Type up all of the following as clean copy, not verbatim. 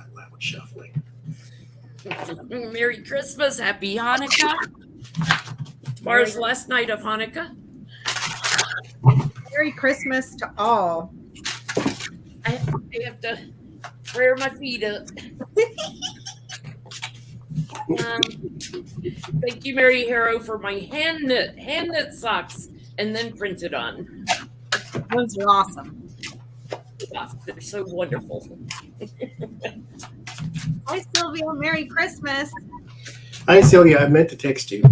my loud shuffling. Merry Christmas, Happy Hanukkah. Tomorrow's last night of Hanukkah. Merry Christmas to all. I have to rear my feet up. Thank you, Mary Harrow, for my hand knit socks and then printed on. Those are awesome. Oh, they're so wonderful. Hi, Sylvia. Merry Christmas. Hi, Celia. I meant to text you.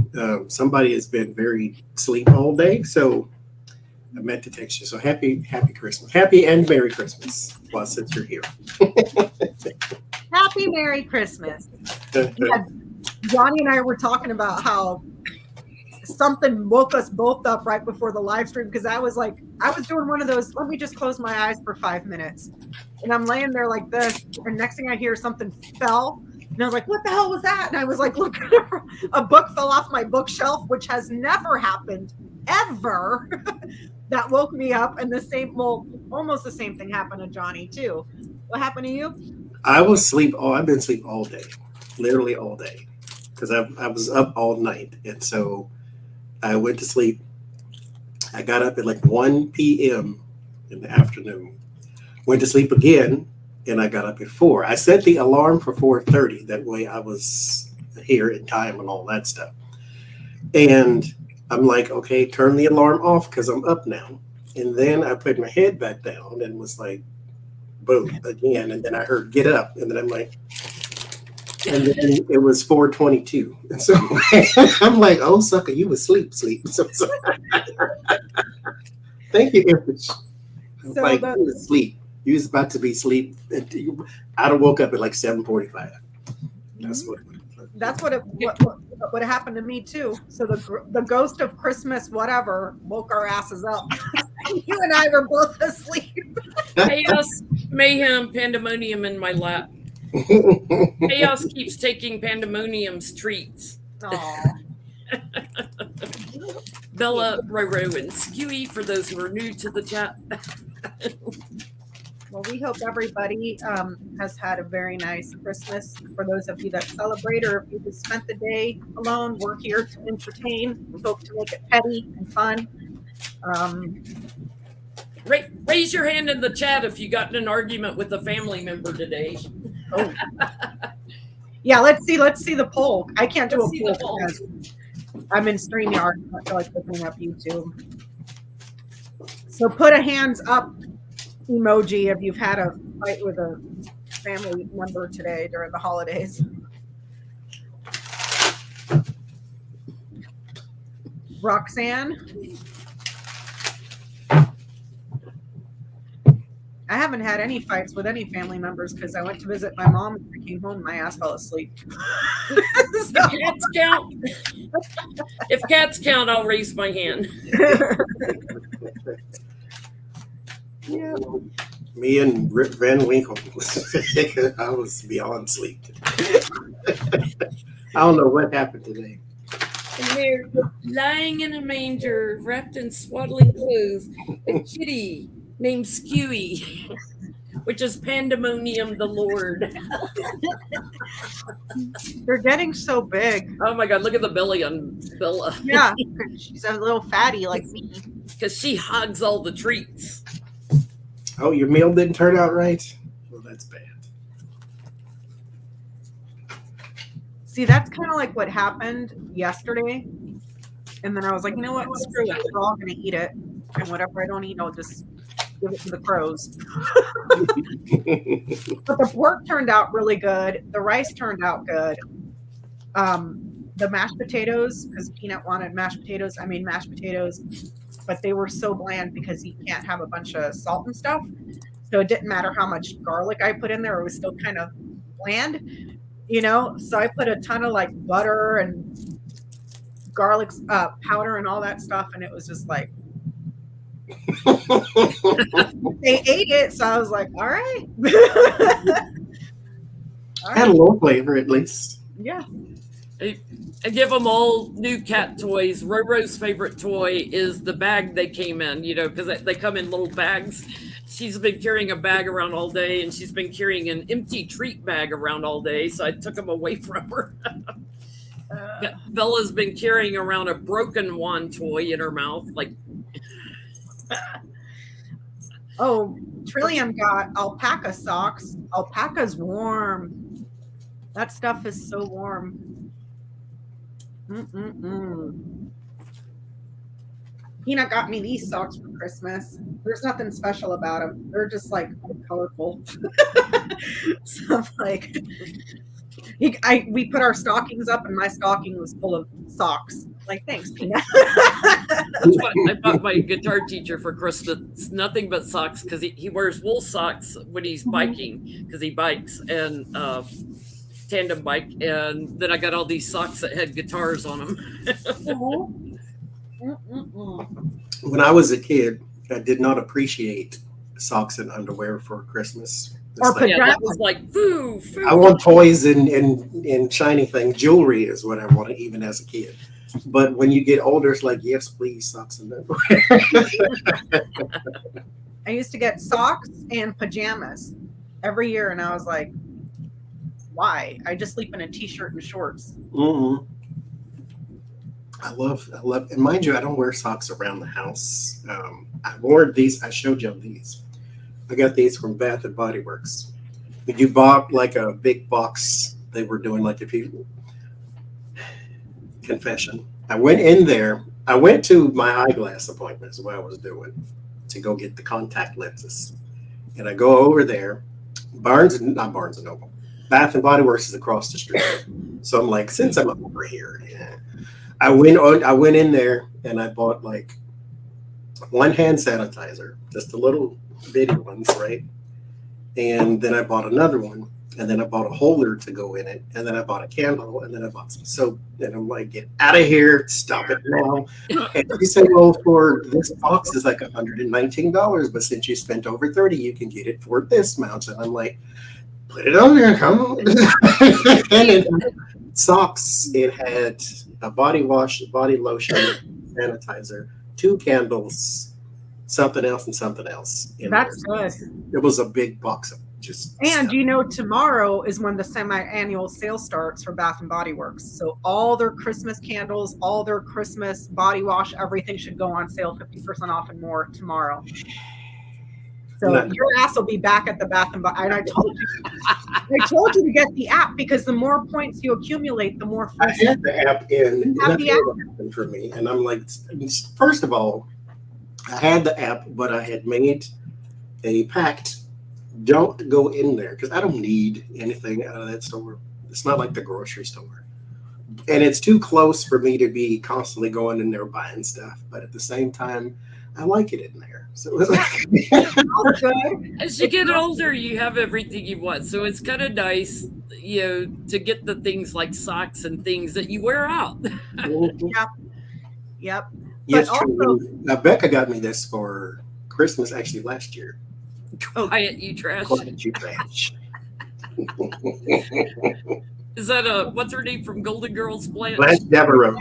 Somebody has been very asleep all day, so I meant to text you. So happy Christmas. Happy and Merry Christmas. Well, since you're here. Happy Merry Christmas. Yeah, Johnie and I were talking about how something woke us both up right before the live stream, because I was doing one of those, let me just close my eyes for 5 minutes. And I'm laying there like this, and next thing I hear, something fell. And I was like, what the hell was that? And I was like, look, a book fell off my bookshelf, which has never happened, ever. That woke me up. And almost the same thing happened to Johnie too. What happened to you? I've been asleep all day, literally all day, because I was up all night. And so I went to sleep. I got up at like 1 p.m. in the afternoon, went to sleep again, and I got up at 4. I set the alarm for 4:30. That way I was here in time and all that stuff. And I'm like, okay, turn the alarm off because I'm up now. And then I put my head back down and was like, boom, again. And then I heard get up. And then I'm like, and then it was 4:22. And so I'm like, oh, sucker, you was sleep. So thank you, Image. So like, you was asleep. You was about to be asleep. I'd have woke up at like 7:45. That's what happened to me too. So the ghost of Christmas whatever woke our asses up. You and I were both asleep. Chaos, mayhem, pandemonium in my lap. Chaos keeps taking pandemonium's treats. Bella, Roro, and Skewy, for those who are new to the chat. Well, we hope everybody has had a very nice Christmas. For those of you that celebrate, or if you just spent the day alone, we're here to entertain. We hope to make it petty and fun. Raise your hand in the chat if you got in an argument with a family member today. Oh. Yeah, let's see the poll. I can't do a poll because I'm in StreamYard. I feel like looking up YouTube. So put a hands up emoji if you've had a fight with a family member today during the holidays. Roxanne? I haven't had any fights with any family members because I went to visit my mom and I came home and my ass fell asleep. If cats count, I'll raise my hand. Yeah. Me and Rip Van Winkle, I was beyond sleep. I don't know what happened today. And they're lying in a manger, wrapped in swaddling clothes, a kitty named Skewy, which is Pandemonium the Lord. They're getting so big. Oh my God, look at the belly on Bella. Yeah, she's a little fatty like me. Because she hogs all the treats. Oh, your meal didn't turn out right? Well, that's bad. See, that's kind of like what happened yesterday. And then I was like, you know what? Screw it. We're all going to eat it. And whatever I don't eat, I'll just give it to the crows. But the pork turned out really good. The rice turned out good. The mashed potatoes, because Peanut wanted mashed potatoes. I made mashed potatoes. But they were so bland because you can't have a bunch of salt and stuff. So it didn't matter how much garlic I put in there. It was still kind of bland, you know? So I put a ton of like butter and garlic powder and all that stuff. And it was just like, they ate it. So I was like, all right. Had a little flavor at least. Yeah. I give them all new cat toys. Roro's favorite toy is the bag they came in, you know, because they come in little bags. she's been carrying a bag around all day, and she's been carrying an empty treat bag around all day. So I took them away from her. Bella's been carrying around a broken wand toy in her mouth, like. Oh, Trillium got alpaca socks. Alpaca's warm. That stuff is so warm. Hina got me these socks for Christmas. There's nothing special about them. They're just like colorful. So I'm like, we put our stockings up, and my stocking was full of socks. Like, thanks, Peanut. I bought my guitar teacher for Christmas nothing but socks, because he wears wool socks when he's biking, because he bikes and tandem bike, and then I got all these socks that had guitars on them. When I was a kid, I did not appreciate socks and underwear for Christmas. Or Like, Yeah, that was like, foo. I want toys and shiny things. Jewelry is what I wanted, even as a kid. But when you get older, it's like, yes, please, socks and underwear. I used to get socks and pajamas every year, and I was like, why? I just sleep in a t-shirt and shorts. Mm-hmm. I love, and mind you, I don't wear socks around the house. I wore these. I showed you these. I got these from Bath and Body Works. You bought like a big box. They were doing like if you confession. I went in there. I went to my eyeglass appointment is what I was doing to go get the contact lenses. And I go over there. Not Barnes and Noble. Bath and Body Works is across the street. So I'm like, since I'm over here, I went in there and I bought like one hand sanitizer, just the little bitty ones, right? And then I bought another one, and then I bought a holder to go in it, and then I bought a candle, and then I bought some soap. And I'm like, get out of here, stop it now. And he said, well, for this box is like $119, but since you spent over $30, you can get it for this amount. And I'm like, put it on there, come on. And it had socks, it had a body wash, body lotion, sanitizer, 2 candles, something else and something else. That's good. It was a big box of just And tomorrow is when the semi-annual sale starts for Bath and Body Works. So all their Christmas candles, all their Christmas body wash, everything should go on sale 50% off and more tomorrow. So your ass will be back at the Bath and Body. And I told you to get the app, because the more points you accumulate, the more. I had the app in, and that's what happened for me. And I'm like, first of all, I had the app, but I had made a pact. Don't go in there, because I don't need anything out of that store. It's not like the grocery store. And it's too close for me to be constantly going in there buying stuff. But at the same time, I like it in there. So it was like, As you get older, you have everything you want. So it's kind of nice, to get the things like socks and things that you wear out. Yep. Yes, But true. Now, Becca got me this for Christmas, actually, last year. Quiet, you trash. Quiet, you trash. Is that what's her name from Golden Girls? Blanche Devereaux.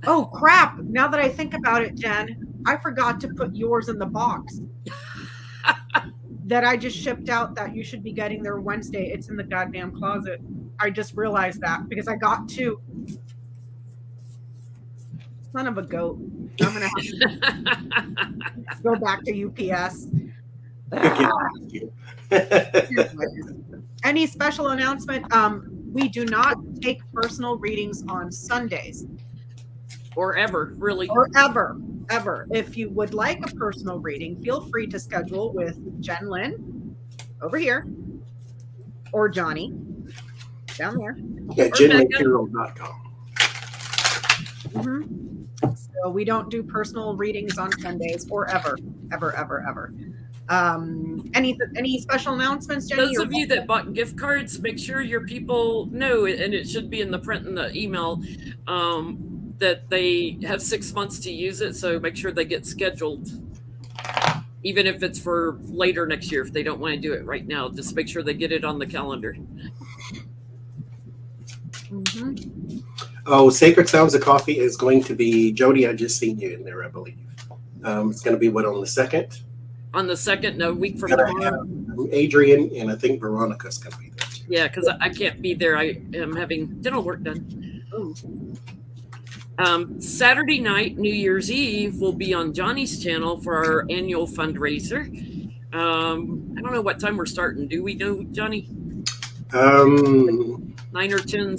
Oh, crap. Now that I think about it, Jen, I forgot to put yours in the box that I just shipped out that you should be getting there Wednesday. It's in the goddamn closet. I just realized that because I got 2. Son of a goat. I'm going to have to go back to UPS. Any special announcement? We do not take personal readings on Sundays. Or ever, really. Or ever. If you would like a personal reading, feel free to schedule with Jen Lynn over here, or Johnie down there. Yeah, JenLynnCarroll.com. So we don't do personal readings on Sundays, or ever. Any special announcements, Jenny? Those of you that bought gift cards, make sure your people know, and it should be in the print in the email, that they have 6 months to use it. So make sure they get scheduled, even if it's for later next year. If they don't want to do it right now, just make sure they get it on the calendar. Oh, Sacred Sounds of Coffee is going to be, Jody, I just seen you in there, I believe. It's going to be on the 2nd. On the 2nd, a week from Gonna tomorrow. have Adrian and I think Veronica's gonna be there too. Yeah, because I can't be there. I am having dental work done. Oh. Saturday night, New Year's Eve, will be on Johnny's channel for our annual fundraiser. I don't know what time we're starting. Do we know, Johnny? 9 or 10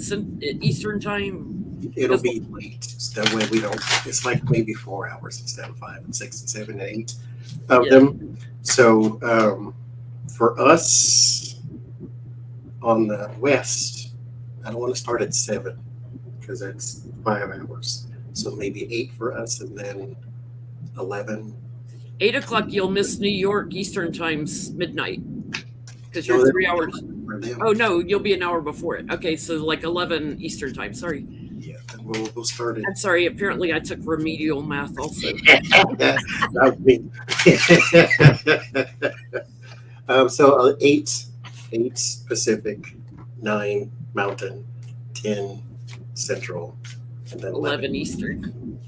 Eastern time. It'll be late. So that way we don't. It's like maybe 4 hours instead of 5 and 6 and 7 and 8 of them. So for us on the west, I don't want to start at 7 because that's 5 hours. So maybe 8 for us, and then 11. 8 o'clock, you'll miss New York Eastern time's midnight because you're 3 hours. Oh no, you'll be an hour before it. Okay, so like 11 Eastern time. Sorry. Yeah, and we'll start it. I'm sorry. Apparently, I took remedial math also. That was me. So 8 Pacific, 9 Mountain, 10 Central, and then 11 Eastern.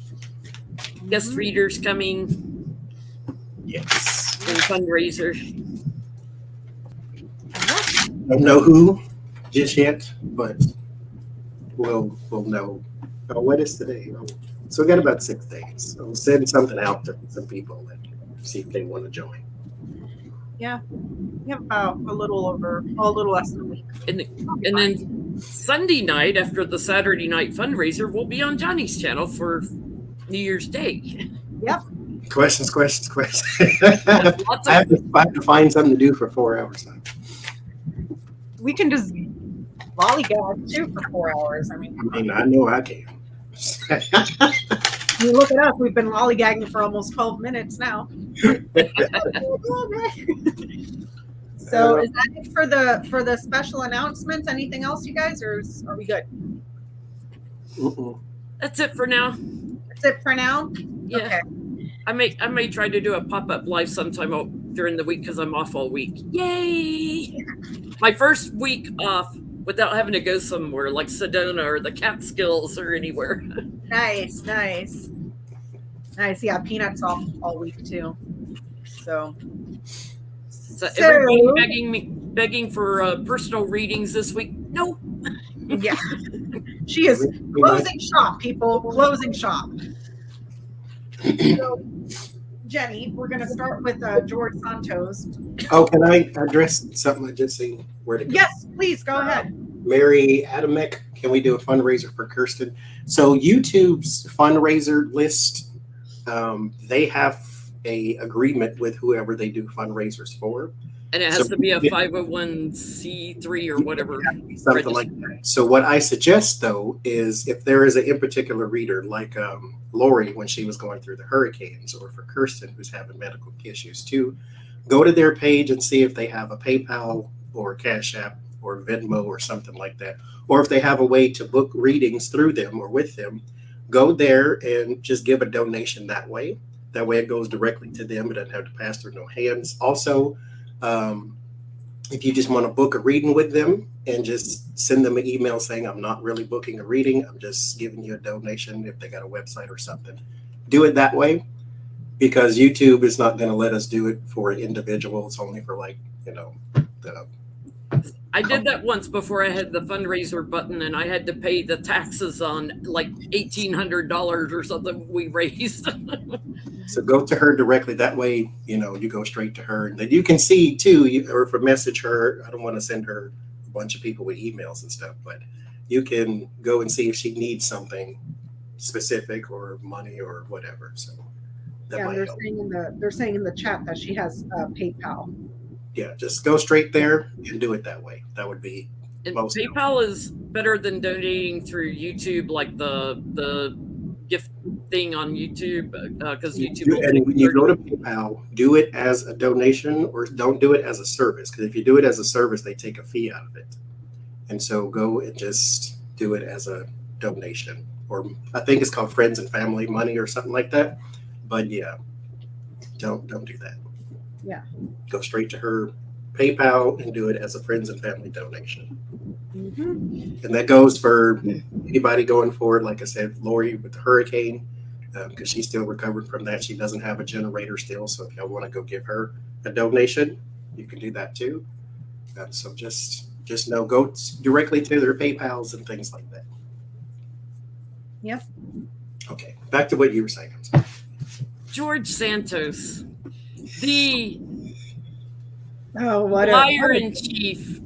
Guest readers coming. Yes. And fundraiser. Don't know who just yet, but we'll know. Oh, what is today? Oh, so we got about 6 days. So we'll send something out to some people and see if they want to join. Yeah, we have about a little less than a week. And then Sunday night, after the Saturday night fundraiser, we'll be on Johnny's channel for New Year's Day. Yep. Questions. Lots I have to find something to do for 4 hours now. We can just lollygag too for 4 hours. I mean, I know I can. you look at us. We've been lollygagging for almost 12 minutes now. So is that it for the special announcements? Anything else, you guys, or are we good? That's it for now. That's it for now. Yeah. Okay. I may try to do a pop-up live sometime during the week because I'm off all week. Yay! My first week off without having to go somewhere like Sedona or the Catskills or anywhere. Nice. Yeah, Peanut's off all week too. So everybody begging for personal readings this week. No. Yeah. She is closing shop, people. Closing shop. So, Jenny, we're going to start with George Santos. Oh, can I address something I just seen? Where to go? Yes, please go ahead. Mary Adamek, can we do a fundraiser for Kirsten? So YouTube's fundraiser list, they have a agreement with whoever they do fundraisers for. And it has to be a 501c3 or whatever. Something like that. So what I suggest, though, is if there is an in particular reader, like Lori when she was going through the hurricanes, or for Kirsten who's having medical issues too, go to their page and see if they have a PayPal or a Cash App or Venmo or something like that. Or if they have a way to book readings through them or with them, go there and just give a donation that way. That way it goes directly to them. It doesn't have to pass through no hands. Also, if you just want to book a reading with them and just send them an email saying, I'm not really booking a reading, I'm just giving you a donation if they got a website or something. Do it that way, because YouTube is not going to let us do it for an individual. It's only for I did that once before I had the fundraiser button, and I had to pay the taxes on like $1,800 or something we raised. So go to her directly. That way, you go straight to her. And then you can see too, or if I message her, I don't want to send her a bunch of people with emails and stuff, but you can go and see if she needs something specific or money or whatever. So that might help. They're saying in the chat that she has PayPal. Yeah, just go straight there and do it that way. That would be most PayPal helpful. is better than donating through YouTube, like the gift thing on YouTube, because YouTube. And when you go to PayPal, do it as a donation or don't do it as a service. Because if you do it as a service, they take a fee out of it. And so go and just do it as a donation, or I think it's called friends and family money or something like that. But yeah, don't do that. Yeah. Go straight to her PayPal and do it as a friends and family donation. Mm-hmm. And that goes for anybody going forward. Like I said, Lori with the hurricane, because she's still recovering from that. She doesn't have a generator still, so if y'all want to go give her a donation, you can do that too. So just know, go directly to their PayPals and things like that. Yep. Okay, back to what you were saying. George Santos, the what liar in chief.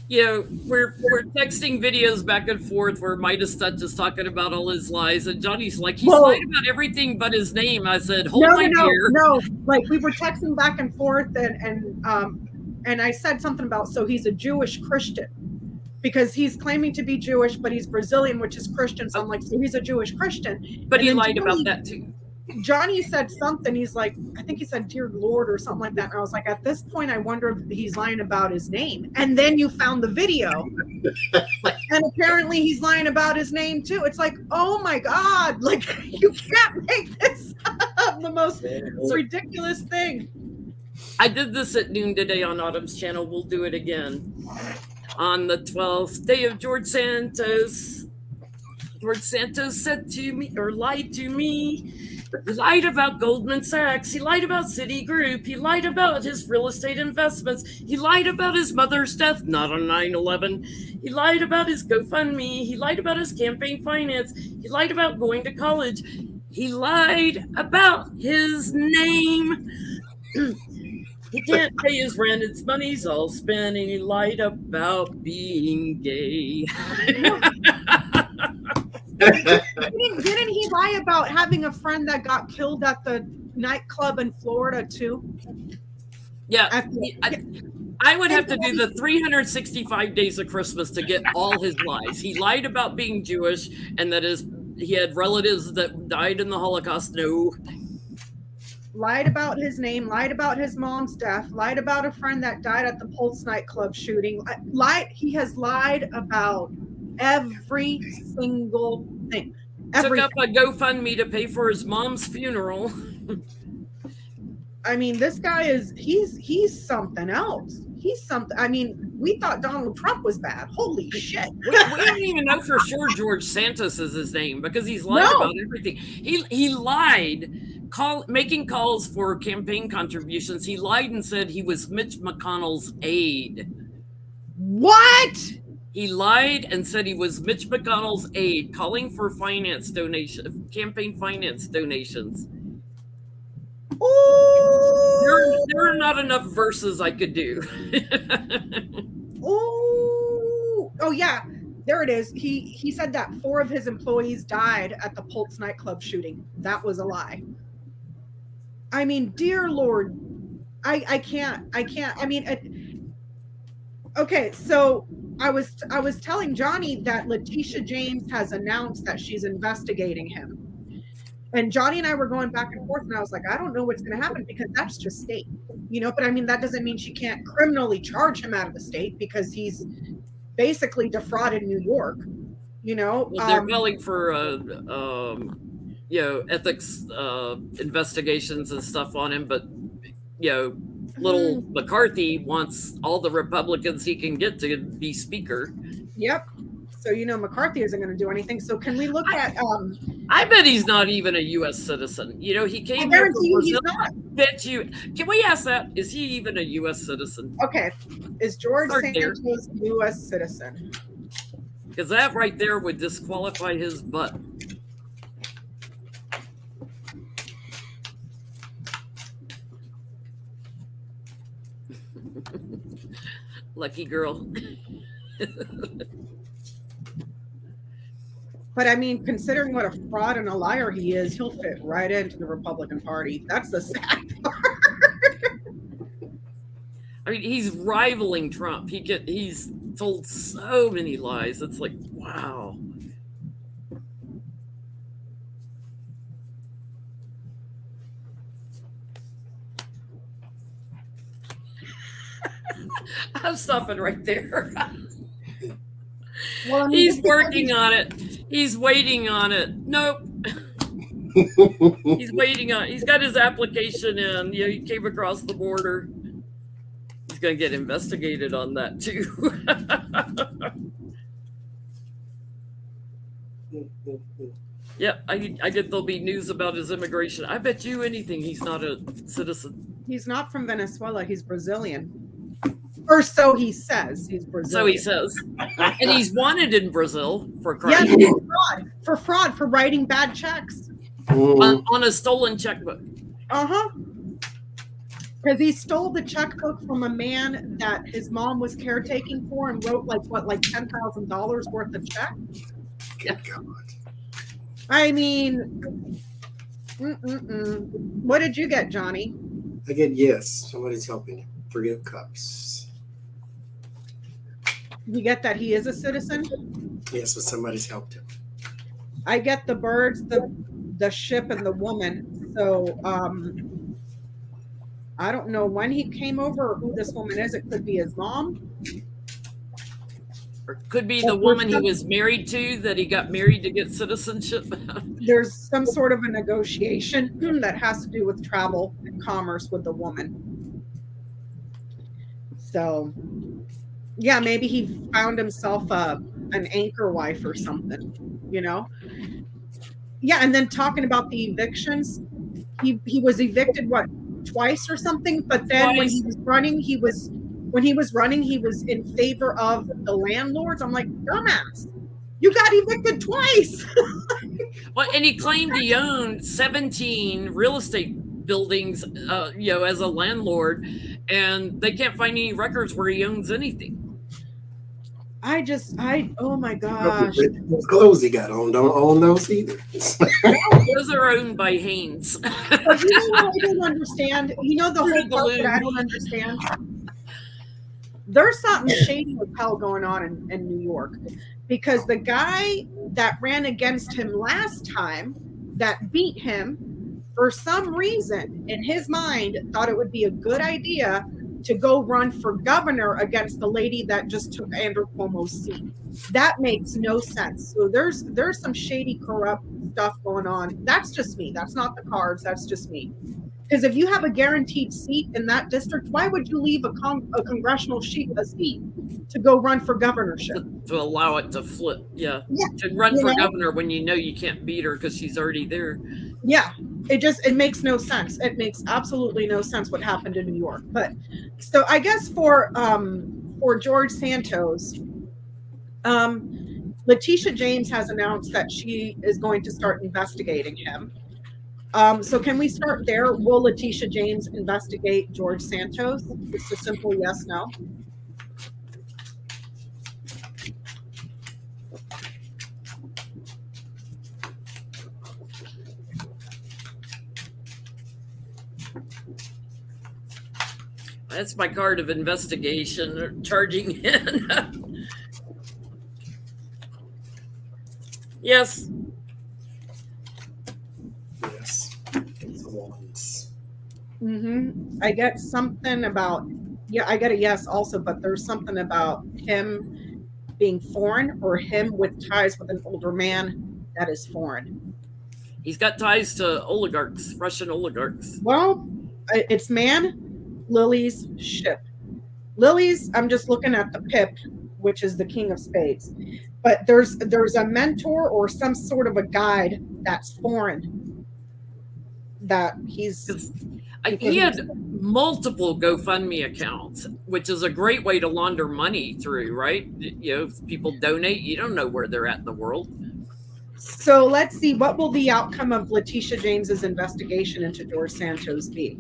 You know, we're texting videos back and forth where Midas Touch is talking about all his lies, and Johnny's like, he's lied about everything but his name. I said, hold my beer. No. Like we were texting back and forth, and I said something about, so he's a Jewish Christian because he's claiming to be Jewish, but he's Brazilian, which is Christian. So I'm like, so he's a Jewish Christian. But he lied about that too. Johnny said something. He's like, I think he said, "Dear Lord," or something like that. And I was like, at this point, I wonder if he's lying about his name. And then you found the video, and apparently he's lying about his name too. It's like, oh my God! Like you can't make this up. The most ridiculous thing. I did this at noon today on Autumn's channel. We'll do it again on the 12th day of George Santos. George Santos said to me, or lied to me. He lied about Goldman Sachs. He lied about Citigroup. He lied about his real estate investments. He lied about his mother's death, not on 9/11. He lied about his GoFundMe. He lied about his campaign finance. He lied about going to college. He lied about his name. He can't pay his rent. His money's all spent. And he lied about being gay. Didn't he lie about having a friend that got killed at the nightclub in Florida too? Yeah, I would have to do the 365 days of Christmas to get all his lies. He lied about being Jewish and that he had relatives that died in the Holocaust. No. Lied about his name, lied about his mom's death, lied about a friend that died at the Pulse nightclub shooting. He has lied about every single thing. Took up a GoFundMe to pay for his mom's funeral. I mean, this guy he's something else. He's something. I mean, we thought Donald Trump was bad. Holy shit. We don't even know for sure George Santos is his name because he's lied about everything. He lied, making calls for campaign contributions. He lied and said he was Mitch McConnell's aide. What? He lied and said he was Mitch McConnell's aide, calling for campaign finance donations. Ooh. There are not enough verses I could do. Ooh. Oh yeah, there it is. He said that 4 of his employees died at the Pulse nightclub shooting. That was a lie. I mean, dear Lord, I can't. I mean, okay, so I was telling Johnny that Letitia James has announced that she's investigating him. And Johnny and I were going back and forth, and I was like, I don't know what's going to happen because that's just state, but I mean, that doesn't mean she can't criminally charge him out of the state because he's basically defrauded New York, Well, they're calling for, ethics investigations and stuff on him, but, little McCarthy wants all the Republicans he can get to be speaker. Yep. So, McCarthy isn't going to do anything. So can we look at... I bet he's not even a U.S. citizen. He came here from he's Brazil. not. Bet you. Can we ask that? Is he even a U.S. citizen? Okay. Is George Santos a U.S. citizen? Because that right there would disqualify his butt. Lucky girl. But I mean, considering what a fraud and a liar he is, he'll fit right into the Republican Party. That's the sad part. I mean, he's rivaling Trump. He's told so many lies. It's like, wow. I'm stopping right there. Well, I mean, he's working on it. He's waiting on it. Nope. He's waiting on it. He's got his application in. He came across the border. He's going to get investigated on that too. Yep, I get there'll be news about his immigration. I bet you anything he's not a citizen. He's not from Venezuela. He's Brazilian. Or so he says. He's So Brazilian. he says. And he's wanted in Brazil for Yeah, crime. for fraud, for writing bad checks. On a stolen checkbook. Uh-huh. Because he stole the checkbook from a man that his mom was caretaking for and wrote like $10,000 worth of check. Good God. I mean, what did you get, Johnny? I get yes. Somebody's helping him. 3 of Cups. You get that he is a citizen? Yes, but somebody's helped him. I get the birds, the ship, and the woman. So I don't know when he came over or who this woman is. It could be his mom. Or could be the woman he was married to that he got married to get citizenship. There's some sort of a negotiation that has to do with travel and commerce with the woman. So, yeah, maybe he found himself an anchor wife or something, you know? Yeah, and then talking about the evictions, he was evicted, what, twice or something? But then when he was running, he was in favor of the landlords. I'm like, dumbass, you got evicted twice. Well, and he claimed he owned 17 real estate buildings, as a landlord, and they can't find any records where he owns anything. Oh my gosh. Those clothes he got on don't own those either. Those are owned by Haynes. You know what I don't understand? You know the whole part that I don't understand? There's something shady with hell going on in New York, because the guy that ran against him last time that beat him, for some reason in his mind thought it would be a good idea to go run for governor against the lady that just took Andrew Cuomo's seat. That makes no sense. So there's some shady, corrupt stuff going on. That's just me. That's not the cards. That's just me. Because if you have a guaranteed seat in that district, why would you leave a congressional seat to go run for governorship? To allow it to flip, yeah. To run for governor when you know you can't beat her because she's already there. Yeah, it makes no sense. It makes absolutely no sense what happened in New York. But so I guess for George Santos, Letitia James has announced that she is going to start investigating him. So can we start there? Will Letitia James investigate George Santos? It's a simple yes, no. That's my card of investigation, charging in. Yes. Yes. It's the ones. I get something about, I get a yes also, but there's something about him being foreign or him with ties with an older man that is foreign. He's got ties to oligarchs, Russian oligarchs. Well, it's man, Lily's, ship. Lily's, I'm just looking at the pip, which is the king of spades. But there's a mentor or some sort of a guide that's foreign. That he had multiple GoFundMe accounts, which is a great way to launder money through, right? If people donate, you don't know where they're at in the world. So let's see, what will the outcome of Letitia James's investigation into George Santos be?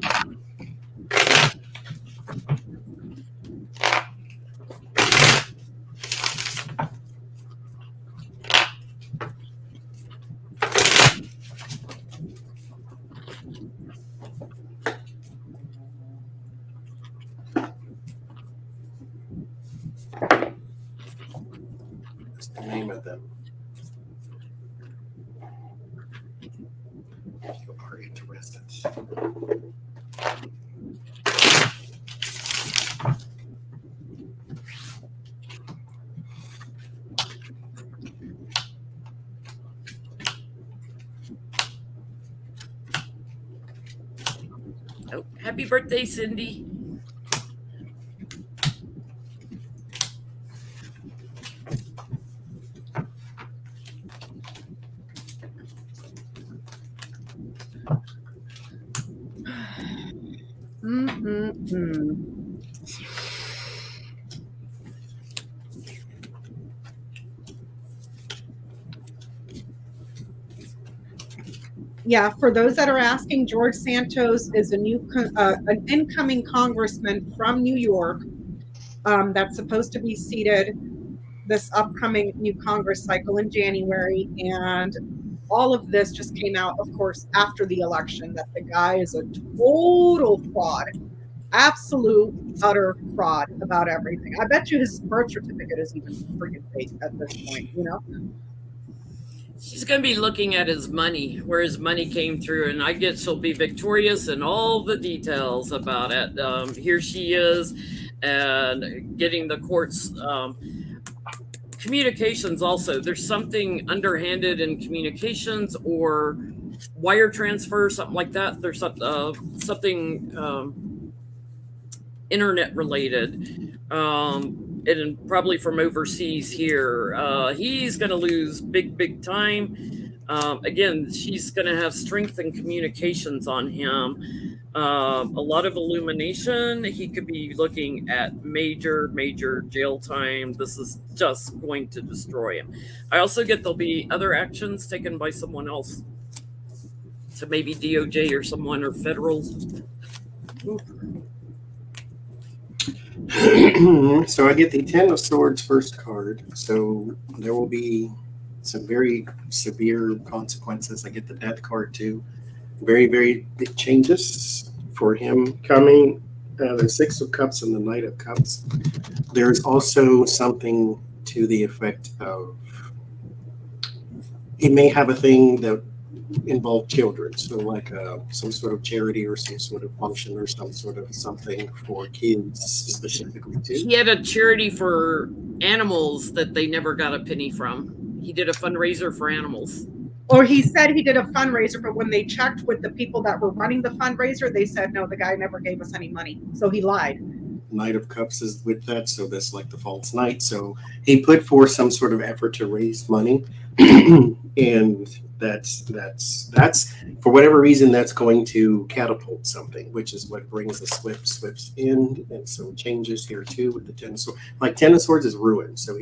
What's the name of them? You are interested. Oh, happy birthday, Cindy. Yeah, for those that are asking, George Santos is an incoming congressman from New York that's supposed to be seated this upcoming new Congress cycle in January. And all of this just came out, of course, after the election, that the guy is a total fraud, absolute, utter fraud about everything. I bet you his birth certificate is even freaking fake at this point, you know? She's going to be looking at his money, where his money came through, and I guess she'll be victorious in all the details about it. Here she is, and getting the courts. Communications also. There's something underhanded in communications or wire transfer, something like that. There's something internet related. And probably from overseas here. He's going to lose big time. Again, she's going to have strength and communications on him. A lot of illumination. He could be looking at major jail time. This is just going to destroy him. I also get there'll be other actions taken by someone else. So maybe DOJ or someone or federal. So I get the 10 of Swords first card. So there will be some very severe consequences. I get the Death card too. Very big changes for him coming. The 6 of Cups and the Knight of Cups. There's also something to the effect of he may have a thing that involve children, so like some sort of charity or some sort of function or some sort of something for kids specifically too. He had a charity for animals that they never got a penny from. He did a fundraiser for animals. Or he said he did a fundraiser, but when they checked with the people that were running the fundraiser, they said, no, the guy never gave us any money. So he lied. Knight of Cups is with that, so that's like the false knight. So he put forth some sort of effort to raise money, and that's for whatever reason that's going to catapult something, which is what brings the Swifts in, and some changes here too with the 10 of Swords. Like 10 of Swords is ruined, so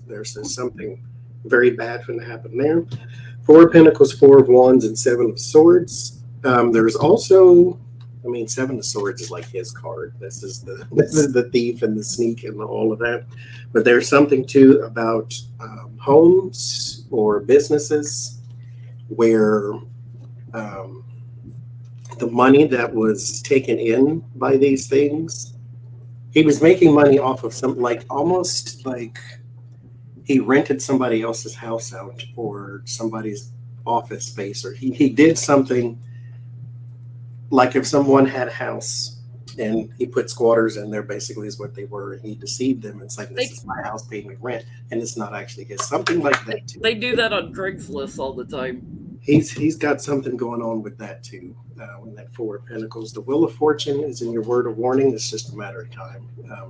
there's something very bad going to happen there. 4 of Pentacles, 4 of Wands, and 7 of Swords. There's also, 7 of Swords is like his card. This is the thief and the sneak and all of that. But there's something too about homes or businesses where the money that was taken in by these things, he was making money off of some, like almost like he rented somebody else's house out or somebody's office space, or he did something. Like if someone had a house and he put squatters in there, basically is what they were. And he deceived them. It's like, this is my house, pay me rent. And it's not actually his. Something like that too. They do that on Craigslist all the time. He's got something going on with that too. With that 4 of Pentacles. The Wheel of Fortune is in your word of warning. It's just a matter of time.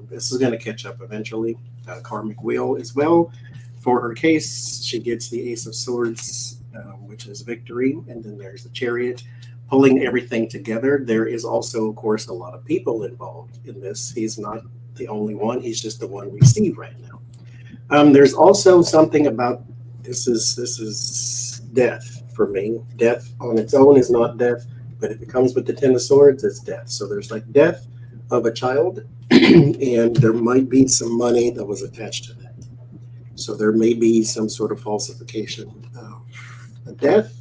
This is going to catch up eventually. Karmic Wheel as well. For her case, she gets the Ace of Swords, which is victory. And then there's the Chariot. Pulling everything together. There is also, of course, a lot of people involved in this. He's not the only one. He's just the one we see right now. There's also something about this is death for me. Death on its own is not death, but if it comes with the 10 of Swords, it's death. So there's like death of a child, and there might be some money that was attached to that. So there may be some sort of falsification of a death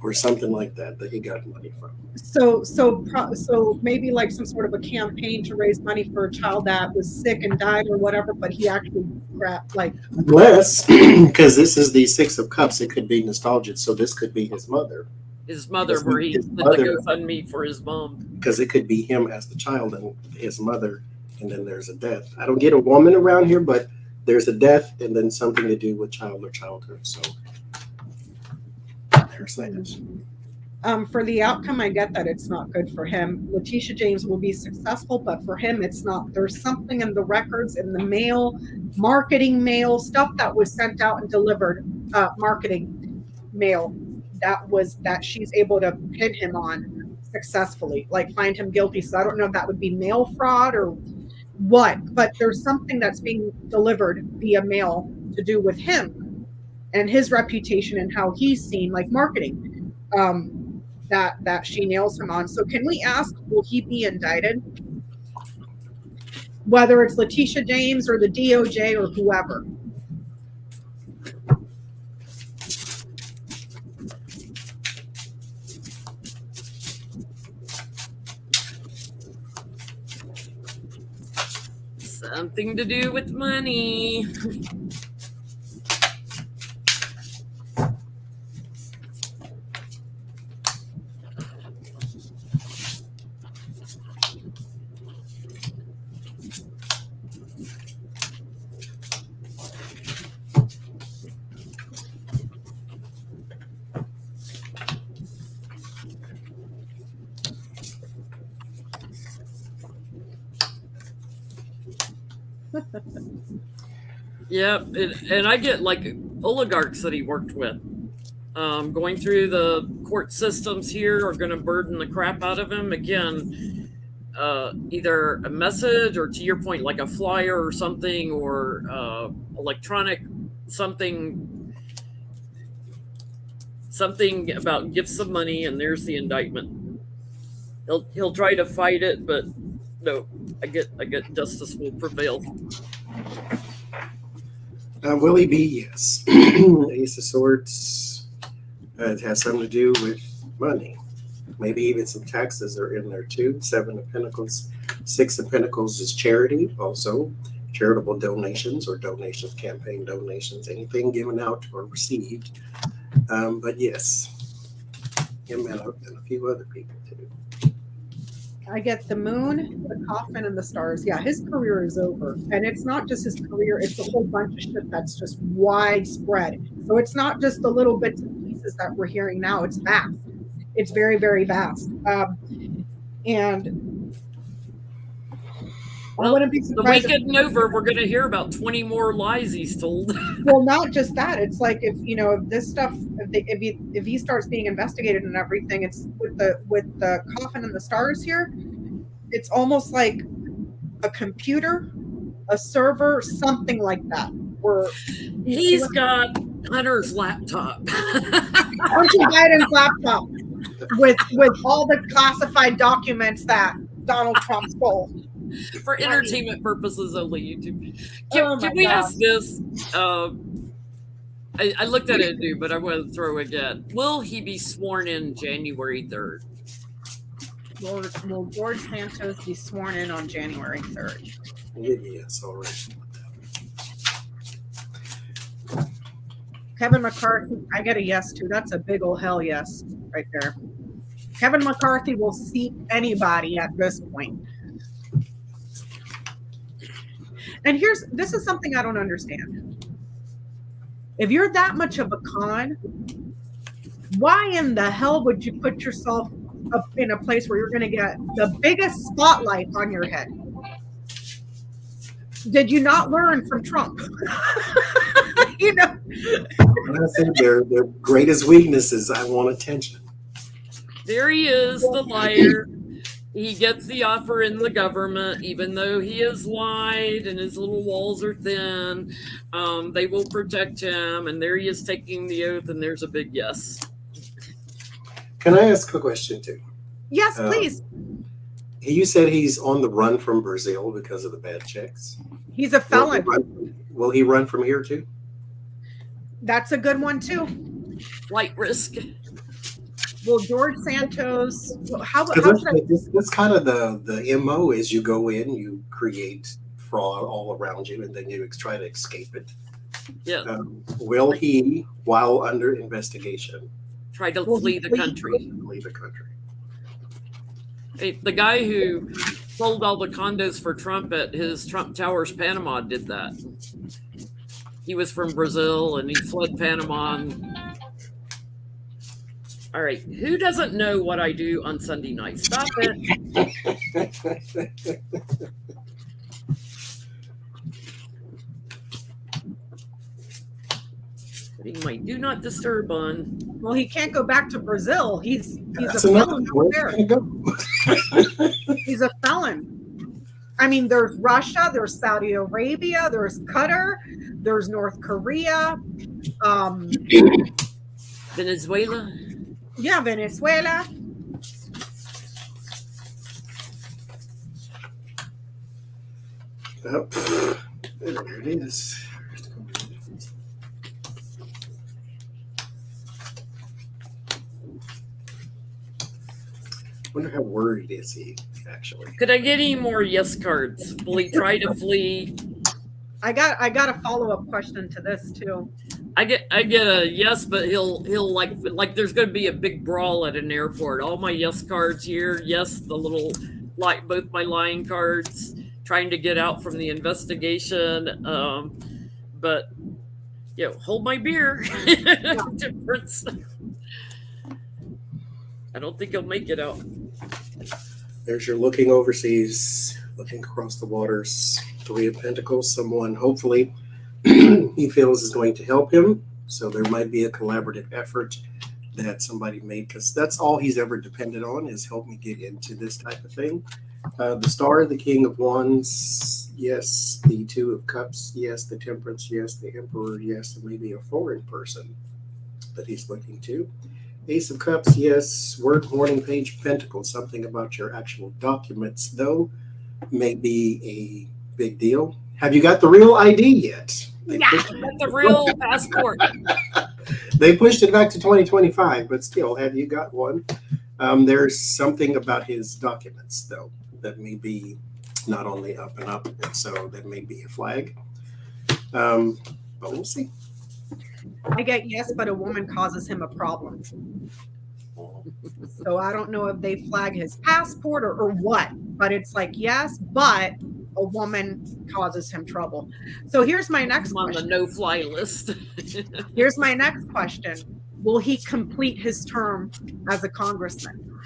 or something like that he got money from. So maybe like some sort of a campaign to raise money for a child that was sick and died or whatever, but he actually unless, because this is the 6 of Cups, it could be nostalgic. So this could be his mother. Where he did the GoFundMe for his mom. Because it could be him as the child and his mother, and then there's a death. I don't get a woman around here, but there's a death and then something to do with child or childhood. So there's that. For the outcome, I get that it's not good for him. Letitia James will be successful, but for him, it's not. There's something in the records, in the mail, marketing mail, stuff that was sent out and delivered, marketing mail, that she's able to pin him on successfully, like find him guilty. So I don't know if that would be mail fraud or what, but there's something that's being delivered via mail to do with him and his reputation and how he's seen, like marketing, that she nails him on. So can we ask, will he be indicted? Whether it's Letitia James or the DOJ or whoever. Something to do with money. Yep, and I get like oligarchs that he worked with. Going through the court systems here are going to burden the crap out of him. Again, either a message or, to your point, like a flyer or something, or electronic something about gifts of money, and there's the indictment. He'll try to fight it, but no, I get justice will prevail. Will he be? Yes. Ace of Swords. It has something to do with money. Maybe even some taxes are in there too. 7 of Pentacles. 6 of Pentacles is charity, also charitable donations or donations, campaign donations, anything given out or received. But yes, him and a few other people too. I get the moon, the coffin, and the stars. Yeah, his career is over. And it's not just his career, it's a whole bunch of shit that's just widespread. So it's not just the little bits and pieces that we're hearing now. It's vast. It's very, very vast. And well, I wouldn't be surprised. The week isn't over. We're going to hear about 20 more lies he's told. Well, not just that. It's like if this stuff, if he starts being investigated and everything, it's with the coffin and the stars here. It's almost like a computer, a server, something like that. Where he's got Hunter's laptop. Hunter Biden's laptop with all the classified documents that Donald Trump stole. For entertainment purposes only, YouTube. Can we ask this? I looked at it, dude, but I want to throw again. Will he be sworn in January 3rd? Will George Santos be sworn in on January 3rd? Yes, all right. Kevin McCarthy, I get a yes too. That's a big old hell yes right there. Kevin McCarthy will seat anybody at this point. And this is something I don't understand. If you're that much of a con, why in the hell would you put yourself up in a place where you're going to get the biggest spotlight on your head? Did you not learn from Trump? I said their greatest weakness is I want attention. There he is, the liar. He gets the offer in the government, even though he has lied and his little walls are thin. They will protect him, and there he is taking the oath, and there's a big yes. Can I ask a question too? Yes, please. You said he's on the run from Brazil because of the bad checks. He's a felon. Will he run from here too? That's a good one too. Flight risk. Well, George Santos, that's kind of the MO is you go in, you create fraud all around you, and then you try to escape it. Yeah. Will he, while under investigation, try to flee the country? Flee the country. Hey, the guy who sold all the condos for Trump at his Trump Towers Panama did that. He was from Brazil and he fled Panama. All right, who doesn't know what I do on Sunday night? Stop it. Putting my do not disturb on. Well, he can't go back to Brazil. He's That's a another felon one. over there. Where's it gonna go? He's a felon. I mean, there's Russia, there's Saudi Arabia, there's Qatar, there's North Korea, Venezuela. yeah, Venezuela. Oh, there it is. Wonder how worried is he actually? Could I get any more yes cards? Will he try to flee? I got a follow-up question to this too. I get a yes, but he'll like there's going to be a big brawl at an airport. All my yes cards here, yes, the little both my lying cards, trying to get out from the investigation. But hold my beer. Difference. I don't think he'll make it out. There's your looking overseas, looking across the waters. 3 of Pentacles. Someone hopefully he feels is going to help him. So there might be a collaborative effort that somebody made, because that's all he's ever depended on, is help me get into this type of thing. The Star, the King of Wands, yes. The 2 of Cups, yes. The Temperance, yes. The Emperor, yes. And maybe a foreign person that he's looking to. Ace of Cups, yes. Warning Page of Pentacles. Something about your actual documents, though, may be a big deal. Have you got the real ID yet? Got the real passport. They pushed it back to 2025, but still, have you got one? There's something about his documents, though, that may be not only up and up, and so that may be a flag. But we'll see. I get yes, but a woman causes him a problem. So I don't know if they flag his passport or what, but it's like yes, but a woman causes him trouble. So here's my next question. On the no-fly list. Here's my next question. Will he complete his term as a congressman?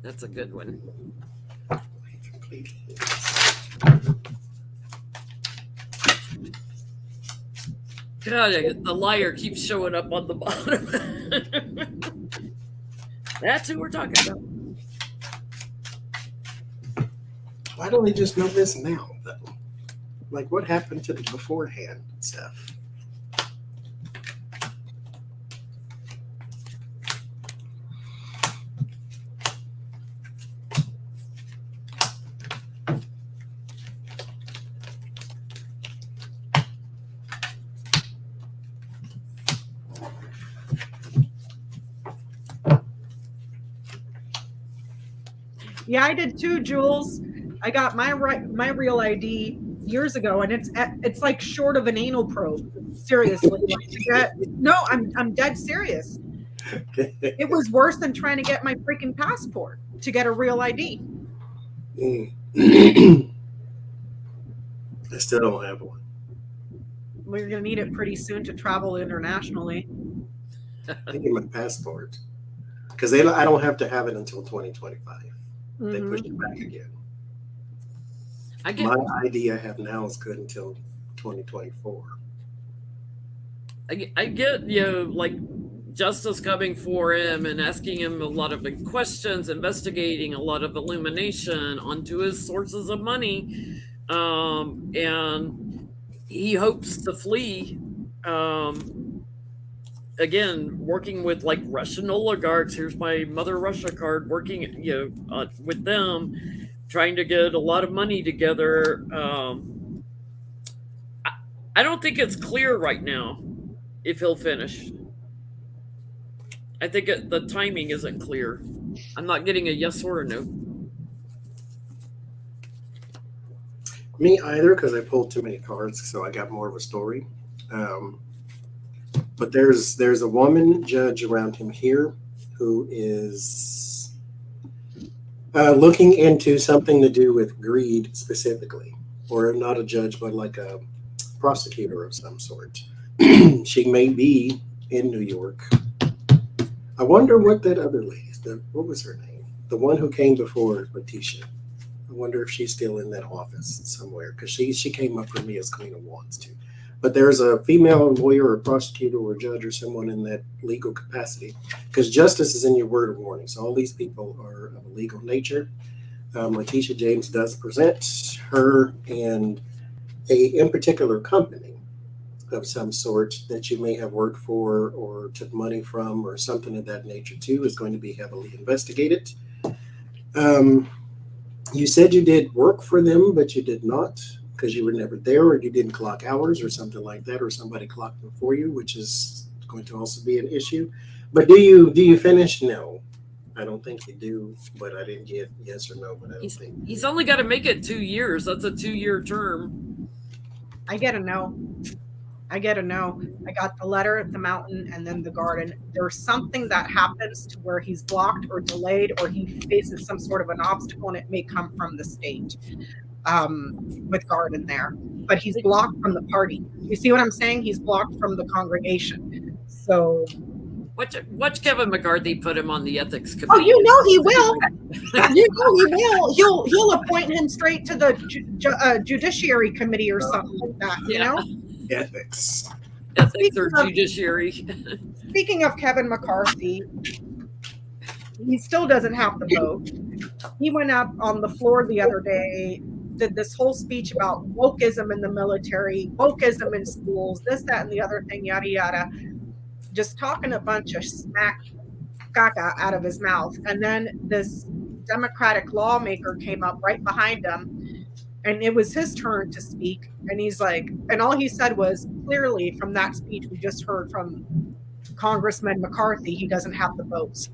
That's a good one. God, the liar keeps showing up on the bottom. That's who we're talking about. Why don't they just know this now, though? Like, what happened to the beforehand stuff? Yeah, I did too, Jules. I got my real ID years ago, and it's like short of an anal probe. Seriously, no, I'm dead serious. It was worse than trying to get my freaking passport to get a real ID. I still don't have one. We're gonna need it pretty soon to travel internationally. I get my passport because I don't have to have it until 2025. They pushed it back again. My ID I have now is good until 2024. I get, like Justice coming for him and asking him a lot of big questions, investigating a lot of illumination onto his sources of money. And he hopes to flee. Again, working with like Russian oligarchs. Here's my Mother Russia card. Working, with them, trying to get a lot of money together. I don't think it's clear right now if he'll finish. I think the timing isn't clear. I'm not getting a yes or a no. Me either, because I pulled too many cards, so I got more of a story. But there's a woman judge around him here who is looking into something to do with greed specifically, or not a judge, but like a prosecutor of some sort. She may be in New York. I wonder what that other lady, what was her name? The one who came before Letitia. I wonder if she's still in that office somewhere, because she came up for me as Queen of Wands too. But there's a female lawyer or prosecutor or judge or someone in that legal capacity, because justice is in your word of warning. So all these people are of a legal nature. Letitia James does present her and in particular company of some sort that you may have worked for or took money from or something of that nature too is going to be heavily investigated. You said you did work for them, but you did not, because you were never there, or you didn't clock hours or something like that, or somebody clocked them for you, which is going to also be an issue. But do you finish? No, I don't think you do, but I didn't get yes or no, but I don't think. He's only got to make it 2 years. That's a 2-year term. I get a no. I got the letter, the mountain, and then the garden. There's something that happens to where he's blocked or delayed, or he faces some sort of an obstacle, and it may come from the state with garden there. But he's blocked from the party. You see what I'm saying? He's blocked from the congregation. So watch Kevin McCarthy put him on the ethics committee. Oh, you know he will. You know he will. He'll appoint him straight to the judiciary committee or something like that. You know. Ethics or judiciary. Speaking of Kevin McCarthy, he still doesn't have the vote. He went up on the floor the other day, did this whole speech about wokeism in the military, wokeism in schools, this, that, and the other thing, yada, yada. Just talking a bunch of smack caca out of his mouth. And then this Democratic lawmaker came up right behind him, and it was his turn to speak. And he's like, and all he said was, clearly from that speech we just heard from Congressman McCarthy, he doesn't have the votes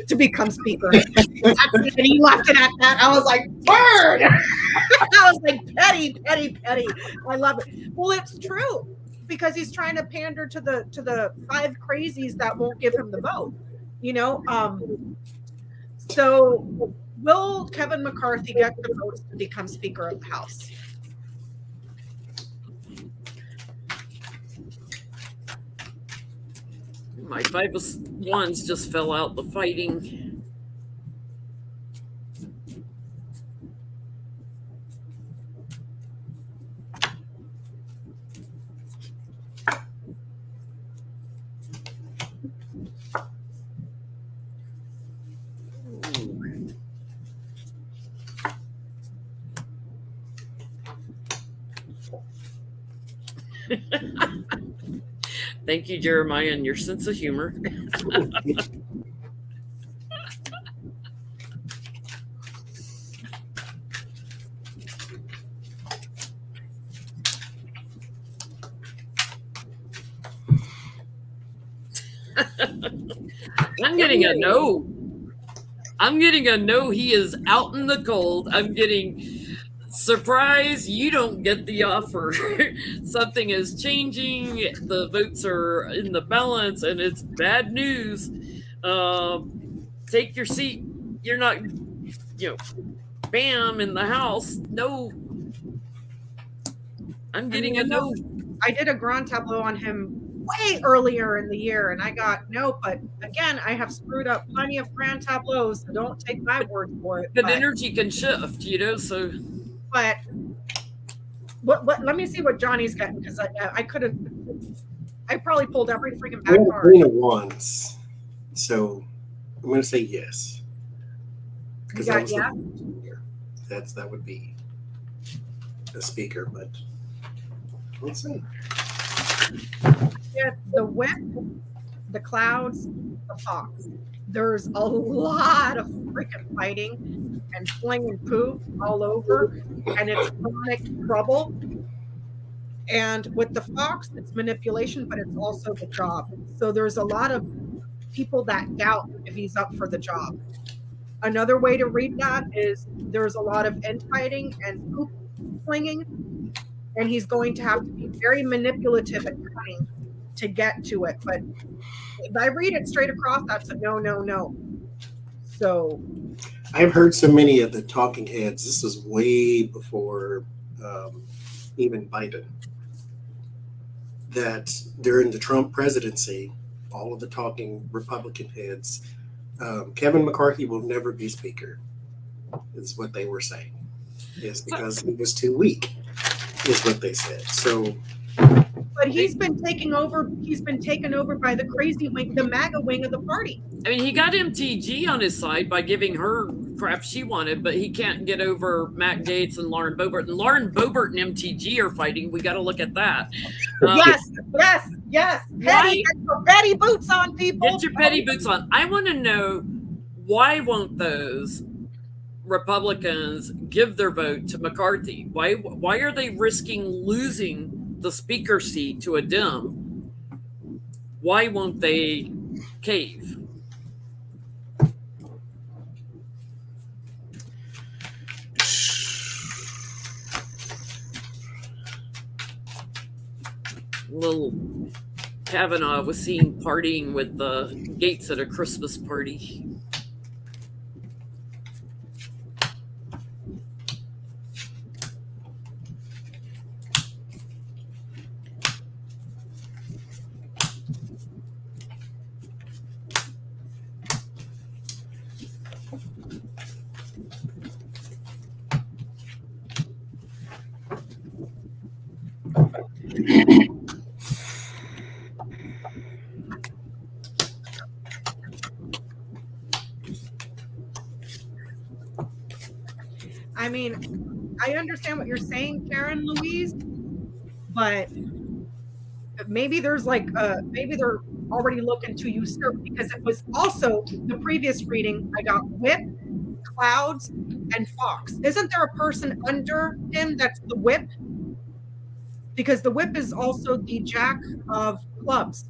to become speaker. And he left it at that. I was like, word! I was like, petty. I love it. Well, it's true, because he's trying to pander to the 5 crazies that won't give him the vote. You know, so will Kevin McCarthy get the votes to become Speaker of the House? My 5 of Wands just fell out the fighting. Thank you, Jeremiah, and your sense of humor. I'm getting a no. He is out in the cold. I'm getting surprise, you don't get the offer. Something is changing. The votes are in the balance, and it's bad news. Take your seat. You're not, bam, in the House. No. I'm getting a no. I did a grand tableau on him way earlier in the year, and I got no. But again, I have screwed up plenty of grand tableaus, so don't take my word for it. But energy can shift, so. But what? Let me see what Johnny's getting, because I could have. I probably pulled every freaking back card. Queen of Wands. So I'm going to say yes. Because that would be the speaker, but let's see. Yeah, the wind, the clouds, the fox. There's a lot of freaking fighting and flinging poop all over, and it's chronic trouble. And with the fox, it's manipulation, but it's also the job. So there's a lot of people that doubt if he's up for the job. Another way to read that is there's a lot of infighting and poop flinging, and he's going to have to be very manipulative and cunning to get to it. But if I read it straight across, that's a no. So I've heard so many of the talking heads. This was way before even Biden. That during the Trump presidency, all of the talking Republican heads, Kevin McCarthy will never be speaker, is what they were saying. is because he was too weak, is what they said. So, but he's been taken over. He's been taken over by the crazy wing, the MAGA wing of the party. I mean, he got MTG on his side by giving her crap she wanted, but he can't get over Matt Gaetz and Lauren Boebert. And Lauren Boebert and MTG are fighting. We got to look at that. Yes. Petty, get your petty boots on, people. Get your petty boots on. I want to know, why won't those Republicans give their vote to McCarthy? Why are they risking losing the speaker seat to a Dem? Why won't they cave? Little Kavanaugh was seen partying with the Gaetz at a Christmas party. I mean, I understand what you're saying, Karen Louise, but maybe there's maybe they're already looking to usurp, because it was also the previous reading. I got Whip, Clouds, and Fox. Isn't there a person under him that's the Whip? Because the Whip is also the Jack of Clubs.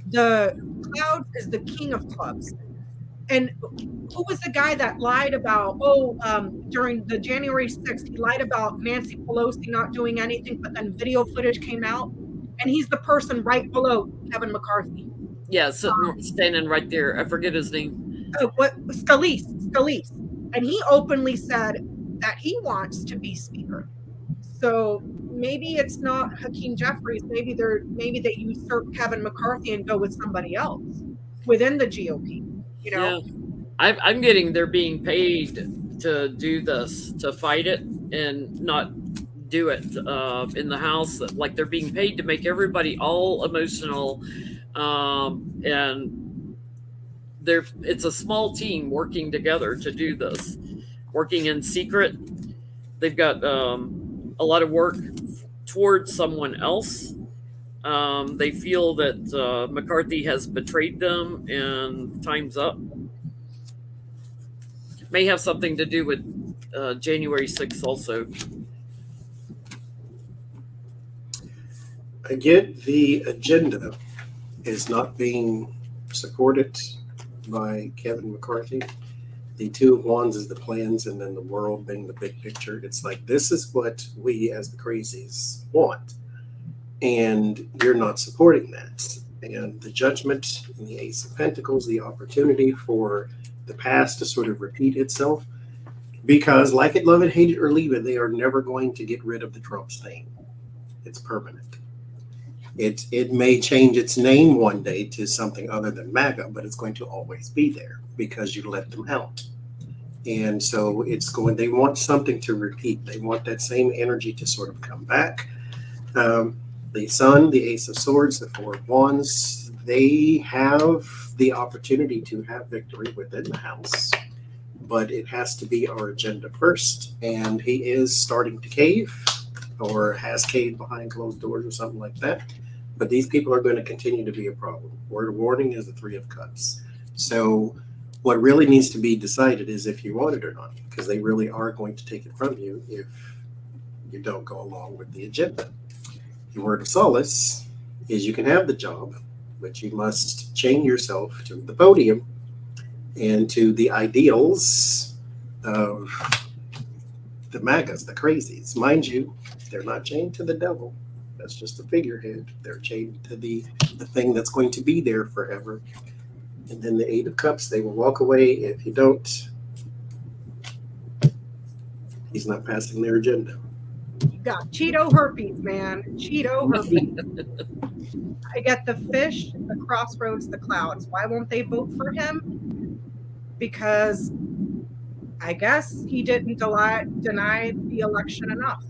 The Clouds is the King of Clubs. And who was the guy that lied about, during the January 6th, he lied about Nancy Pelosi not doing anything, but then video footage came out, and he's the person right below Kevin McCarthy. Yeah, standing right there. I forget his name. Scalise. And he openly said that he wants to be speaker. So maybe it's not Hakeem Jeffries. Maybe they usurp Kevin McCarthy and go with somebody else within the GOP. You know? Yeah. I'm getting they're being paid to do this, to fight it and not do it in the House. Like, they're being paid to make everybody all emotional, and it's a small team working together to do this, working in secret. They've got a lot of work towards someone else. They feel that McCarthy has betrayed them and time's up. May have something to do with January 6th also. I get the agenda is not being supported by Kevin McCarthy. The two of wands is the plans, and then the world being the big picture. It's like, this is what we as the crazies want, and you're not supporting that. And the judgment in the Ace of Pentacles, the opportunity for the past to sort of repeat itself, because like it, love it, hate it, or leave it, they are never going to get rid of the Trump stain. It's permanent. It may change its name one day to something other than MAGA, but it's going to always be there because you let them out. And so they want something to repeat. They want that same energy to sort of come back. The Sun, the Ace of Swords, the Four of Wands, they have the opportunity to have victory within the House, but it has to be our agenda first. And he is starting to cave, or has caved behind closed doors or something like that. But these people are going to continue to be a problem. Word of warning is the Three of Cups. So what really needs to be decided is if you want it or not, because they really are going to take it from you if you don't go along with the agenda. The word of solace is you can have the job, but you must chain yourself to the podium and to the ideals of the MAGAs, the crazies. Mind you, they're not chained to the devil. That's just a figurehead. They're chained to the thing that's going to be there forever. And then the Eight of Cups, they will walk away. If you don't, he's not passing their agenda. You got Cheeto herpes, man. Cheeto herpes. I get the Fish, the Crossroads, the Clouds. Why won't they vote for him? Because I guess he didn't deny the election enough.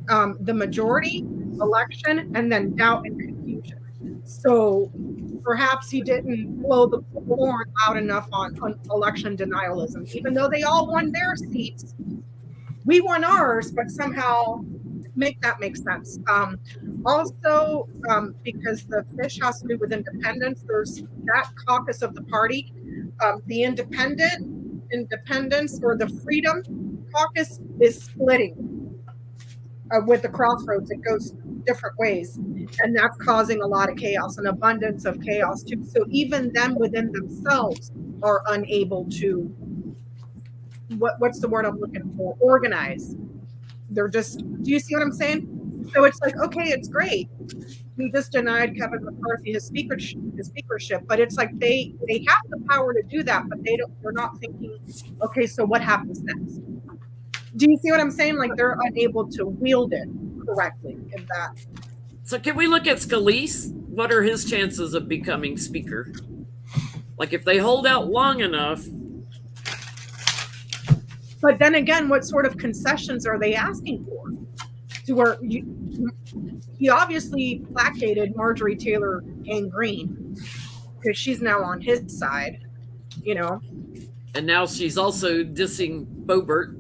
The majority, election, and then doubt and confusion. So perhaps he didn't blow the horn out enough on election denialism, even though they all won their seats. We won ours, but somehow make sense. Also, because the fish has to do with independence, there's that caucus of the party. The independence or the freedom caucus is splitting with the crossroads. It goes different ways, and that's causing a lot of chaos, an abundance of chaos too. So even them within themselves are unable to, what's the word I'm looking for? Organize. They're just, do you see what I'm saying? So it's like, okay, it's great. We just denied Kevin McCarthy his speakership, but it's like they have the power to do that, but they're not thinking, okay, so what happens next? Do you see what I'm saying? Like they're unable to wield it correctly in that. So can we look at Scalise? What are his chances of becoming speaker? Like if they hold out long enough. But then again, what sort of concessions are they asking for? To where he obviously placated Marjorie Taylor Greene because she's now on his side, you know. And now she's also dissing Boebert.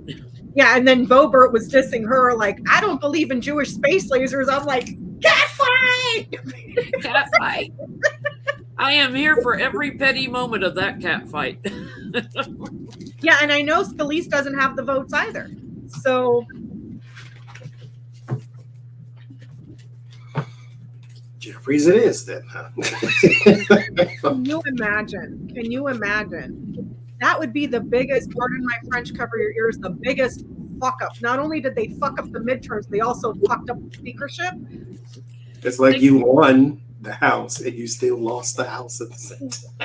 Yeah, and then Boebert was dissing her, like, I don't believe in Jewish space lasers. I'm like, catfight! Catfight. I am here for every petty moment of that catfight. Yeah, and I know Scalise doesn't have the votes either. So Jeffries it is then, huh? can you imagine? Can you imagine? That would be the biggest, pardon my French, cover your ears, the biggest fuck up. Not only did they fuck up the midterms, they also fucked up the speakership. It's like you won the House and you still lost the House at the same time.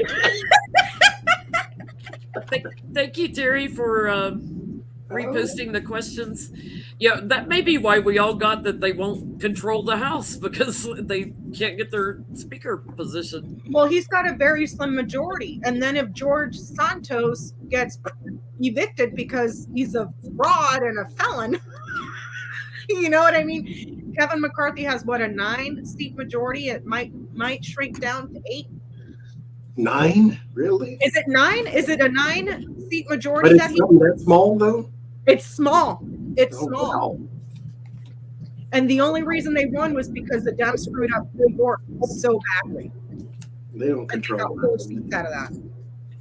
Thank you, Terry, for reposting the questions. Yeah, that may be why we all got that they won't control the House, because they can't get their speaker position. Well, he's got a very slim majority. And then if George Santos gets evicted because he's a fraud and a felon, you know what I mean? Kevin McCarthy has, what, a 9-seat majority? It might shrink down to 8. 9? Really? Is it 9? Is it a 9-seat majority? But it's not that small, though? It's small. It's small. Wow. And the only reason they won was because the Dems screwed up New York so badly. They don't And they control got 4 seats out of that.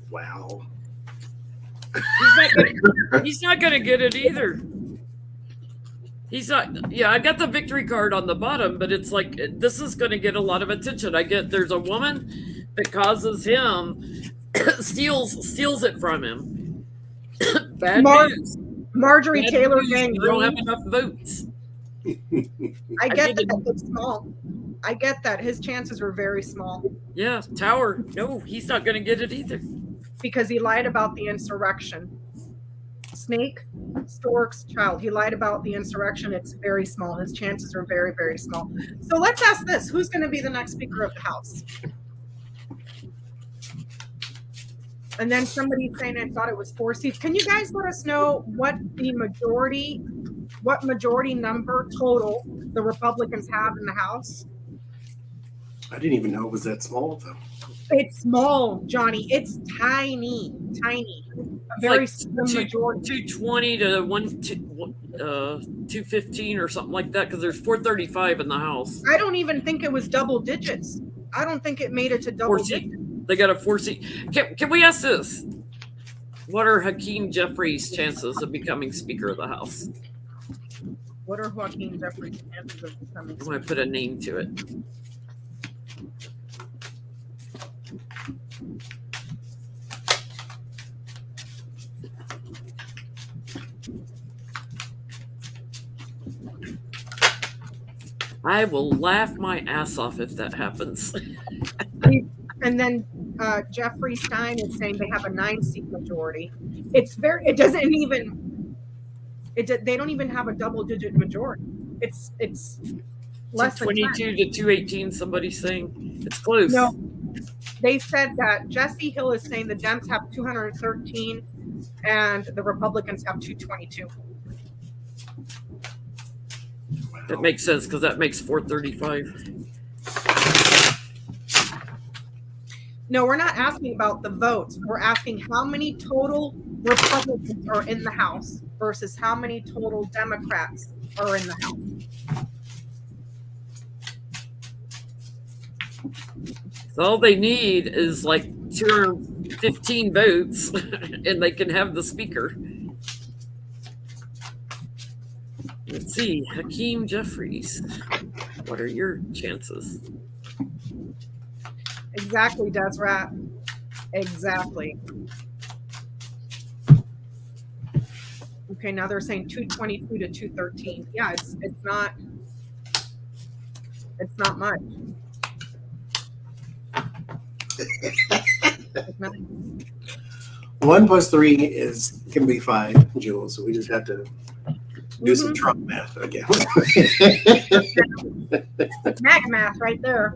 Wow. He's not going to get it either. He's not. Yeah, I got the victory card on the bottom, but it's like this is going to get a lot of attention. There's a woman that causes him steals it from him. Bad news. Marjorie Bad Taylor news. Greene. You don't have enough votes. I get that it's small. I get that his chances were very small Yeah, Tower. No, he's not going to get it either. because he lied about the insurrection. Snake, Stork's child. He lied about the insurrection. It's very small. His chances are very, very small. So let's ask this: who's going to be the next Speaker of the House? And then somebody saying I thought it was 4 seats. Can you guys let us know what majority number total the Republicans have in the House? I didn't even know it was that small, though. It's small, Johnie. It's tiny. A very slim majority. 220 to 215 or something like that, because there's 435 in the House. I don't even think it was double digits. I don't think it made it to double digits. They got a 4-seat. Can we ask this? What are Hakeem Jeffries' chances of becoming Speaker of the House? What are Hakeem Jeffries' chances of becoming I'm going to put a name to it. I will laugh my ass off if that happens. And then Jeffrey Stein is saying they have a 9-seat majority. They don't even have a double-digit majority. It's less than 22 to 218. Somebody's saying it's close. No, they said that Jesse Hill is saying the Dems have 213 and the Republicans have 222. That makes sense because that makes 435. No, we're not asking about the votes. We're asking how many total Republicans are in the House versus how many total Democrats are in the House. So all they need is like 215 votes and they can have the speaker. Let's see, Hakeem Jeffries. What are your chances? Exactly, Desrat. Exactly. Okay, now they're saying 222 to 213. Yeah, it's not much. It's not. 1 plus 3 can be 5, Jules. So we just have to do some Trump math again. MAGA math right there.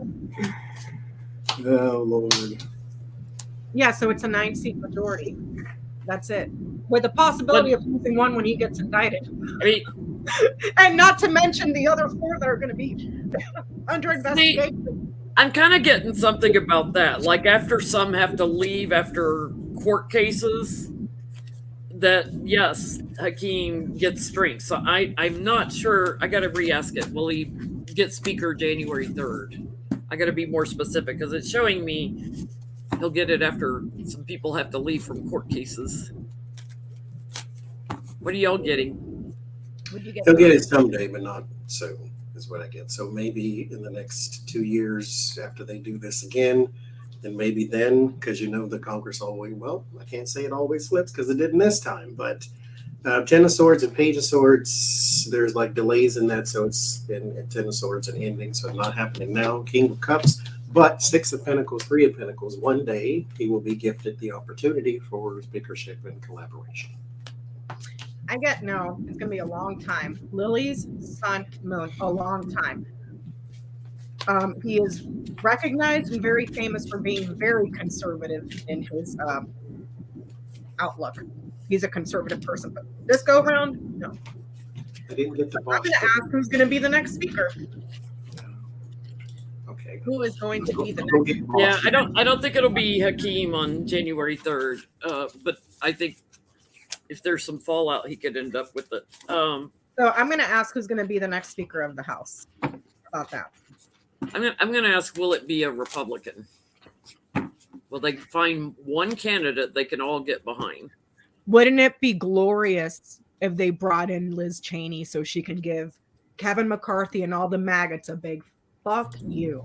Oh Lord. Yeah, so it's a 9-seat majority. That's it. With the possibility of losing one when he gets indicted. I mean, and not to mention the other 4 that are going to be under investigation. I'm kind of getting something about that. Like after some have to leave after court cases, that yes, Hakeem gets strength. So I'm not sure. I got to re-ask it. Will he get speaker January 3rd? I got to be more specific because it's showing me he'll get it after some people have to leave from court cases. What are y'all getting? He'll get it someday, but not soon, is what I get. So maybe in the next 2 years after they do this again, then maybe then, because you know the Congress always, well, I can't say it always flips because it didn't this time, but 10 of Swords and Page of Swords, there's like delays in that, so it's been at 10 of Swords and ending, so not happening now. King of Cups, but 6 of Pentacles, 3 of Pentacles. One day he will be gifted the opportunity for speakership and collaboration. I get no. It's going to be a long time. Lily's Sun, Moon, a long time. He is recognized and very famous for being very conservative in his outlook. He's a conservative person, but this go around, no. I didn't get the box. I'm going to ask who's going to be the next speaker. Okay. Who is going to be the next? Yeah, I don't think it'll be Hakeem on January 3rd, but I think if there's some fallout, he could end up with it. So I'm going to ask who's going to be the next Speaker of the House. How about that? I'm going to ask, will it be a Republican? Will they find one candidate they can all get behind? Wouldn't it be glorious if they brought in Liz Cheney so she can give Kevin McCarthy and all the maggots a big fuck you?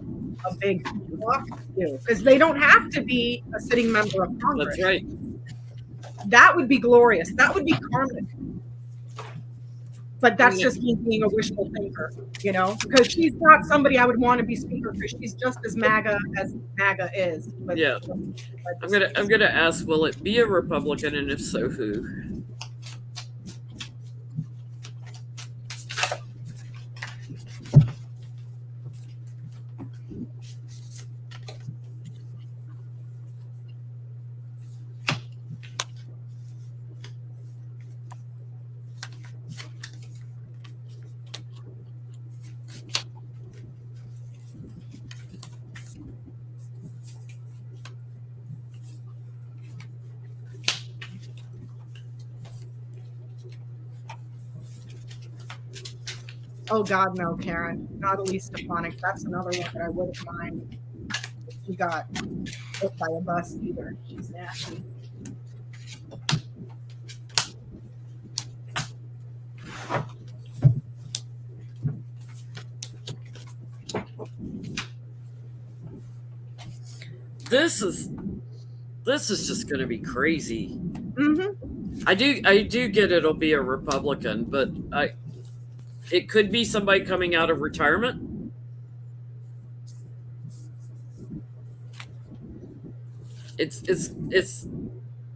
A big fuck you. Because they don't have to be a sitting member of Congress. That's right. That would be glorious. That would be karmic. But that's just me being a wishful thinker, you know, because she's not somebody I would want to be speaker because she's just as MAGA as MAGA is. But yeah, I'm gonna ask, will it be a Republican, and if so, who? Oh God, no, Karen. Not Elise Stefanik. That's another one that I wouldn't mind if she got hit by a bus either. She's nasty. This is just going to be crazy. Mm-hmm. I do get it'll be a Republican, but it could be somebody coming out of retirement. It's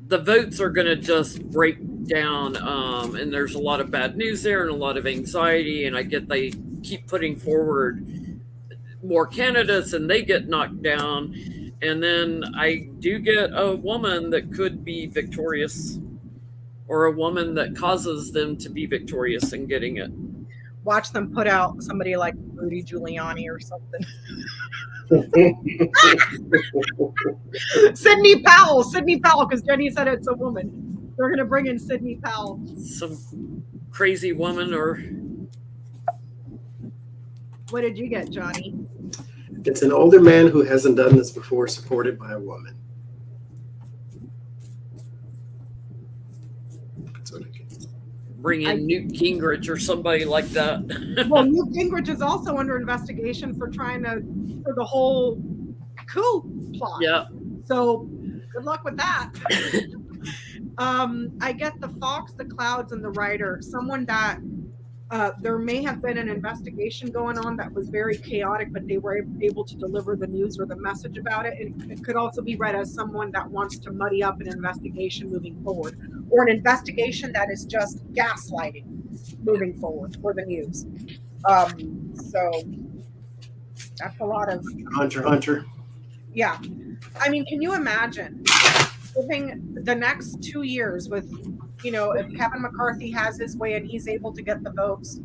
the votes are going to just break down, and there's a lot of bad news there and a lot of anxiety, and I get they keep putting forward more candidates and they get knocked down, and then I do get a woman that could be victorious or a woman that causes them to be victorious in getting it. Watch them put out somebody like Rudy Giuliani or something. Sidney Powell, because Jenny said it's a woman. They're going to bring in Sidney Powell. Some crazy woman, or what did you get, Johnny? It's an older man who hasn't done this before, supported by a woman. That's what I get. Bring in Newt Gingrich or somebody like that. Well, Newt Gingrich is also under investigation for for the whole coup plot. Yeah. So good luck with that. I get the Fox, the Clouds, and the writer. Someone that there may have been an investigation going on that was very chaotic, but they were able to deliver the news or the message about it. And it could also be read as someone that wants to muddy up an investigation moving forward, or an investigation that is just gaslighting moving forward for the news. So that's a lot of Hunter. Yeah. I mean, can you imagine living the next 2 years with, if Kevin McCarthy has his way and he's able to get the votes,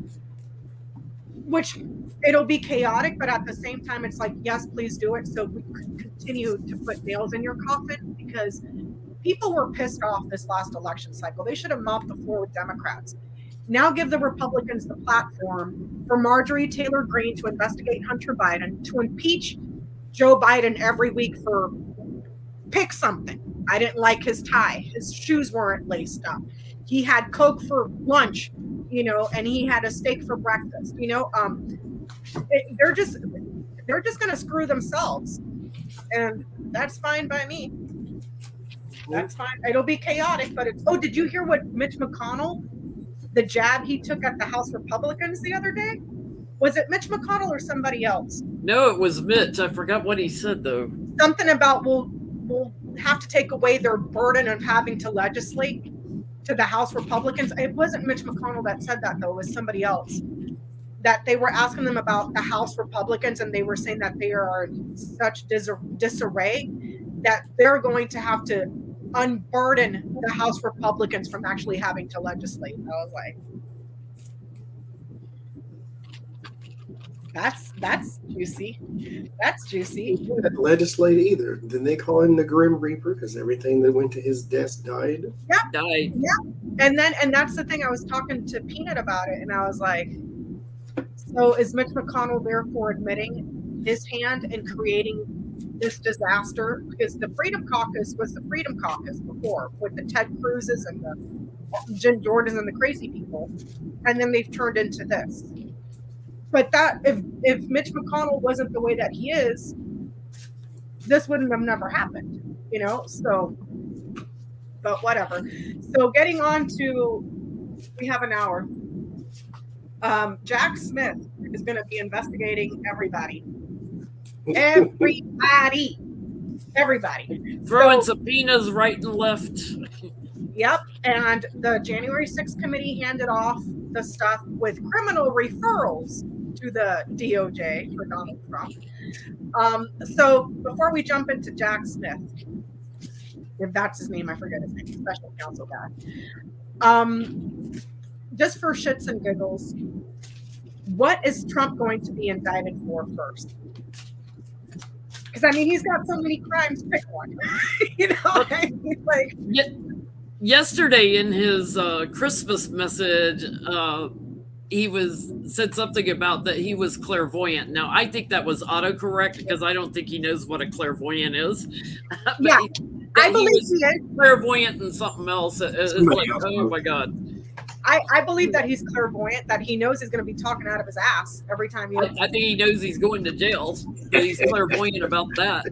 which it'll be chaotic, but at the same time, it's like, yes, please do it. So we could continue to put nails in your coffin, because people were pissed off this last election cycle. They should have mopped the floor with Democrats. Now give the Republicans the platform for Marjorie Taylor Greene to investigate Hunter Biden, to impeach Joe Biden every week for pick something. I didn't like his tie. His shoes weren't laced up. He had Coke for lunch, and he had a steak for breakfast. They're just going to screw themselves, and that's fine by me. That's fine. It'll be chaotic, but it's. Oh, did you hear what Mitch McConnell, the jab he took at the House Republicans the other day? Was it Mitch McConnell or somebody else? No, it was Mitch. I forgot what he said, though. Something about we'll have to take away their burden of having to legislate to the House Republicans. It wasn't Mitch McConnell that said that, though. It was somebody else. That they were asking them about the House Republicans, and they were saying that they are in such disarray that they're going to have to unburden the House Republicans from actually having to legislate. I was like, that's juicy. That's juicy. He didn't legislate either. Didn't they call him the Grim Reaper because everything that went to his desk died? Yeah. Died. Yeah. And that's the thing. I was talking to Peanut about it, and I was like, so is Mitch McConnell therefore admitting his hand in creating this disaster? Because the Freedom Caucus was the Freedom Caucus before, with the Ted Cruzes and the Jim Jordans and the crazy people, and then they've turned into this. But that if Mitch McConnell wasn't the way that he is, this wouldn't have never happened, So, but whatever. So getting on to, we have an hour. Jack Smith is going to be investigating everybody. Everybody. Throwing subpoenas right and left. Yep. And the January 6th committee handed off the stuff with criminal referrals to the DOJ for Donald Trump. So before we jump into Jack Smith, if that's his name, I forget his name, special counsel guy. Just for shits and giggles, what is Trump going to be indicted for first? Because he's got so many crimes. Pick one. Yesterday in his Christmas message, he said something about that he was clairvoyant. Now I think that was autocorrect because I don't think he knows what a clairvoyant is. Yeah, I believe he is clairvoyant and something else. It's like, oh my God. I believe that he's clairvoyant, that he knows he's going to be talking out of his ass every time he. I think he knows he's going to jail, but he's clairvoyant about that.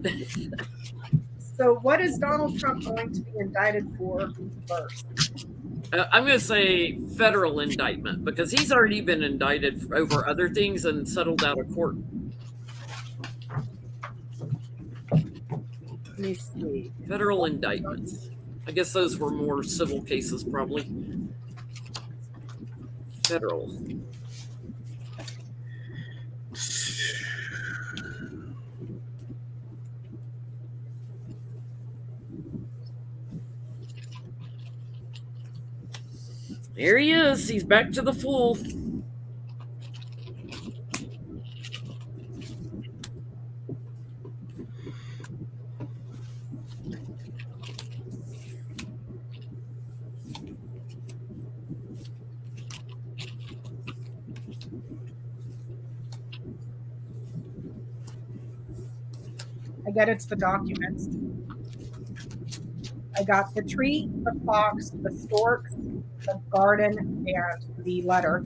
So, what is Donald Trump going to be indicted for first? I'm going to say federal indictment because he's already been indicted over other things and settled out of court. Let me see. Federal indictments. I guess those were more civil cases, probably. Federal. There he is. He's back to the full. I get it's the documents. I got the tree, the fox, the storks, the garden, and the letter.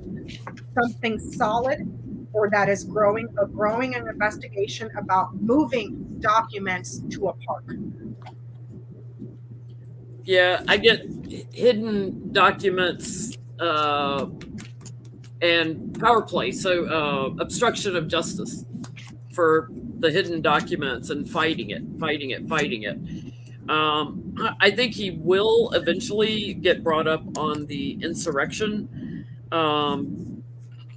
Something solid or that is growing an investigation about moving documents to a park. Yeah, I get hidden documents and power play, so obstruction of justice for the hidden documents and fighting it. I think he will eventually get brought up on the insurrection,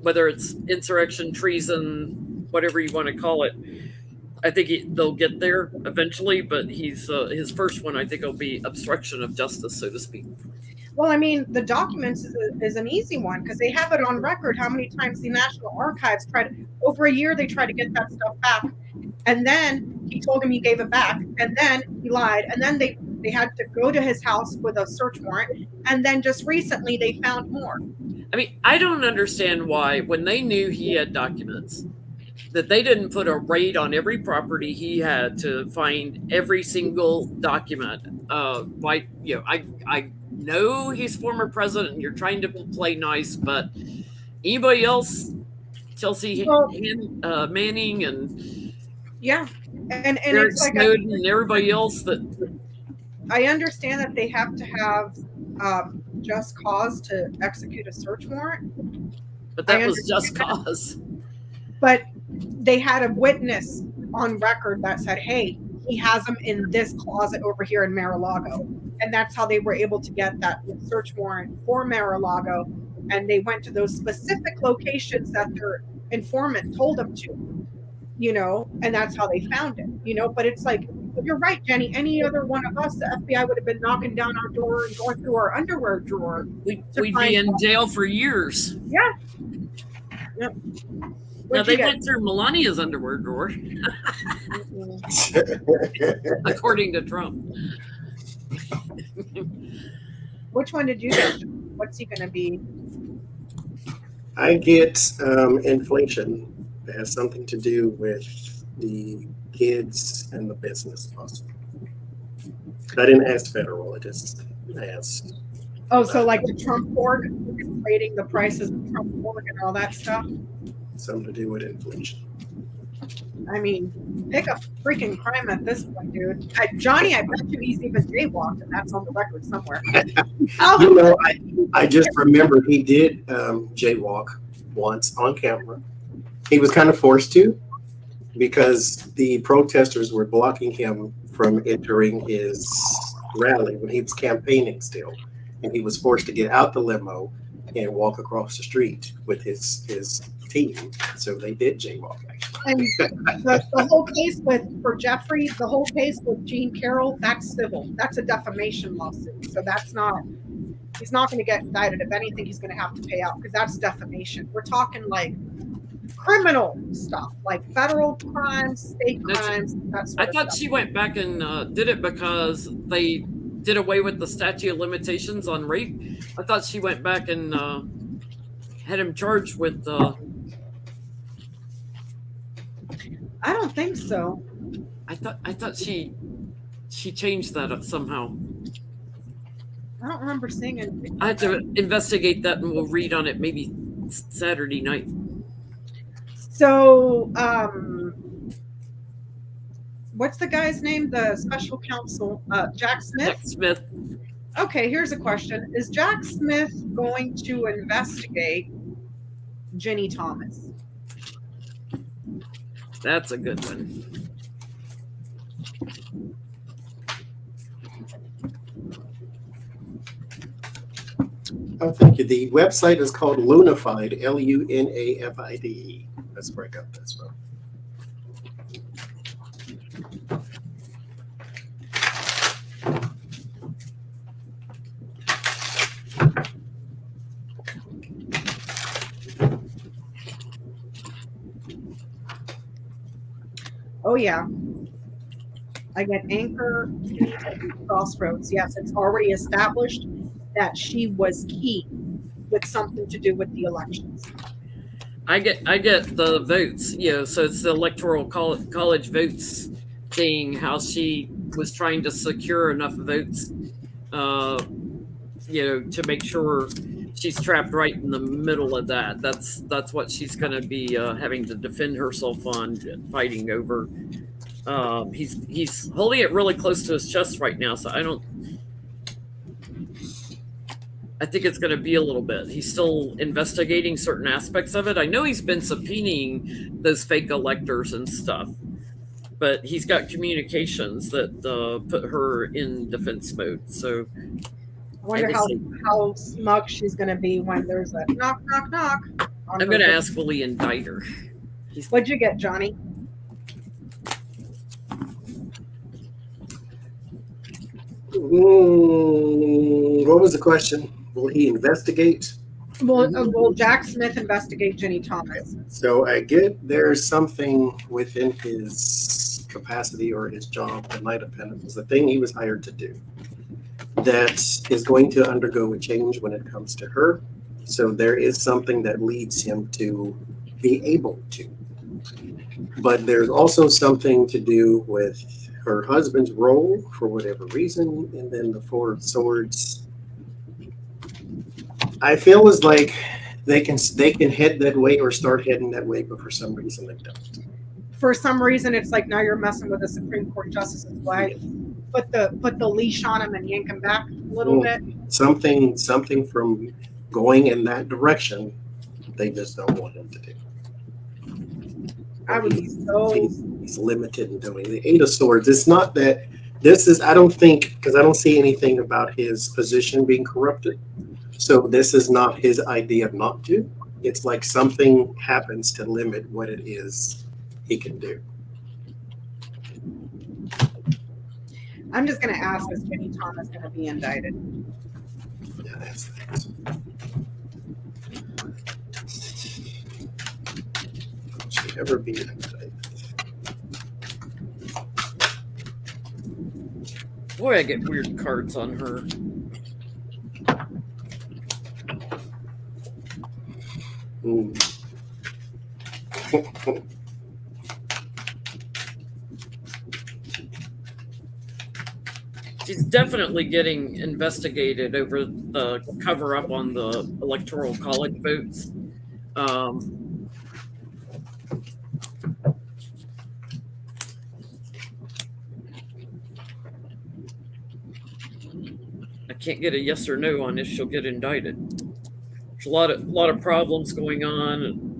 whether it's insurrection, treason, whatever you want to call it. I think they'll get there eventually, but he's his first one, I think, will be obstruction of justice, so to speak. Well, I mean, the documents is an easy one because they have it on record how many times the National Archives over a year, they tried to get that stuff back. And then he told him he gave it back. And then he lied. And then they had to go to his house with a search warrant. And then just recently they found more. I mean, I don't understand why, when they knew he had documents, that they didn't put a raid on every property he had to find every single document. Like, you know, I know he's former president and you're trying to play nice, but anybody else, Chelsea Manning and yeah, and Eric it's like Snowden and everybody else that I understand that they have to have just cause to execute a search warrant. But that was just cause. But they had a witness on record that said, hey, he has them in this closet over here in Mar-a-Lago. And that's how they were able to get that search warrant for Mar-a-Lago. And they went to those specific locations that their informant told them to, you know, and that's how they found it, you know. But it's like, you're right, Jenny. Any other one of us, the FBI would have been knocking down our door and going through our underwear drawer. We'd be in jail for years. Yeah. Yep. Now they went through Melania's underwear drawer, according to Trump. Which one did you get? What's he going to be? I get inflation. It has something to do with the kids and the business possibly. I didn't ask federal. I just asked. Oh, so like the Trump org, inflating the prices of Trump org and all that stuff? Something to do with inflation. I mean, pick a freaking crime at this point, dude. Johnie, I bet you he's even jaywalked, and that's on the record somewhere. You know, I just remember he did jaywalk once on camera. He was kind of forced to because the protesters were blocking him from entering his rally when he was campaigning still. And he was forced to get out the limo and walk across the street with his team. So they did jaywalk, actually. And the whole case for Jeffrey, the whole case with Jean Carroll, that's civil. That's a defamation lawsuit. So he's not going to get indicted. If anything, he's going to have to pay out because that's defamation. We're talking like criminal stuff, like federal crimes, state crimes. That sort I of thought stuff. she went back and did it because they did away with the statute of limitations on rape. I thought she went back and had him charged with. I don't think so. I thought she changed that up somehow. I don't remember seeing it. I have to investigate that, and we'll read on it maybe Saturday night. So, what's the guy's name? The special counsel, Jack Smith? Jack Smith. Okay, here's a question. Is Jack Smith going to investigate Ginny Thomas? That's a good one. Oh, thank you. The website is called Lunafide, Lunafide. Let's break up this one. yeah. I get Anchor, Crossroads. Yes, it's already established that she was key with something to do with the elections. I get the votes, so it's the electoral college votes thing, how she was trying to secure enough votes, to make sure she's trapped right in the middle of that. That's what she's going to be having to defend herself on, fighting over. He's holding it really close to his chest right now, so I think it's going to be a little bit. He's still investigating certain aspects of it. I know he's been subpoenaing those fake electors and stuff, but he's got communications that put her in defense mode. So I wonder how smug she's going to be when there's a knock, knock, knock. I'm going to ask, will he indict her? What'd you get, Johnny? What was the question? Will he investigate? Will Jack Smith investigate Ginny Thomas? So I get there's something within his capacity or his job, the Knight of Pentacles, the thing he was hired to do, that is going to undergo a change when it comes to her. So there is something that leads him to be able to. But there's also something to do with her husband's role for whatever reason, and then the Four of Swords. I feel as like they can head that way or start heading that way, but for some reason they don't. For some reason, it's like now you're messing with a Supreme Court justice's wife. Put the leash on him and yank him back a little bit. Something from going in that direction, they just don't want him to do. I would be so. He's limited in doing the Eight of Swords. It's not that this is. I don't think, because I don't see anything about his position being corrupted. So this is not his idea of not to. It's like something happens to limit what it is he can do. I'm just going to ask, is Ginny Thomas going to be indicted? Yeah, that's should ever be indicted. Boy, I get weird cards on her. She's definitely getting investigated over the cover up on the electoral college votes. I can't get a yes or no on if she'll get indicted. There's a lot of problems going on.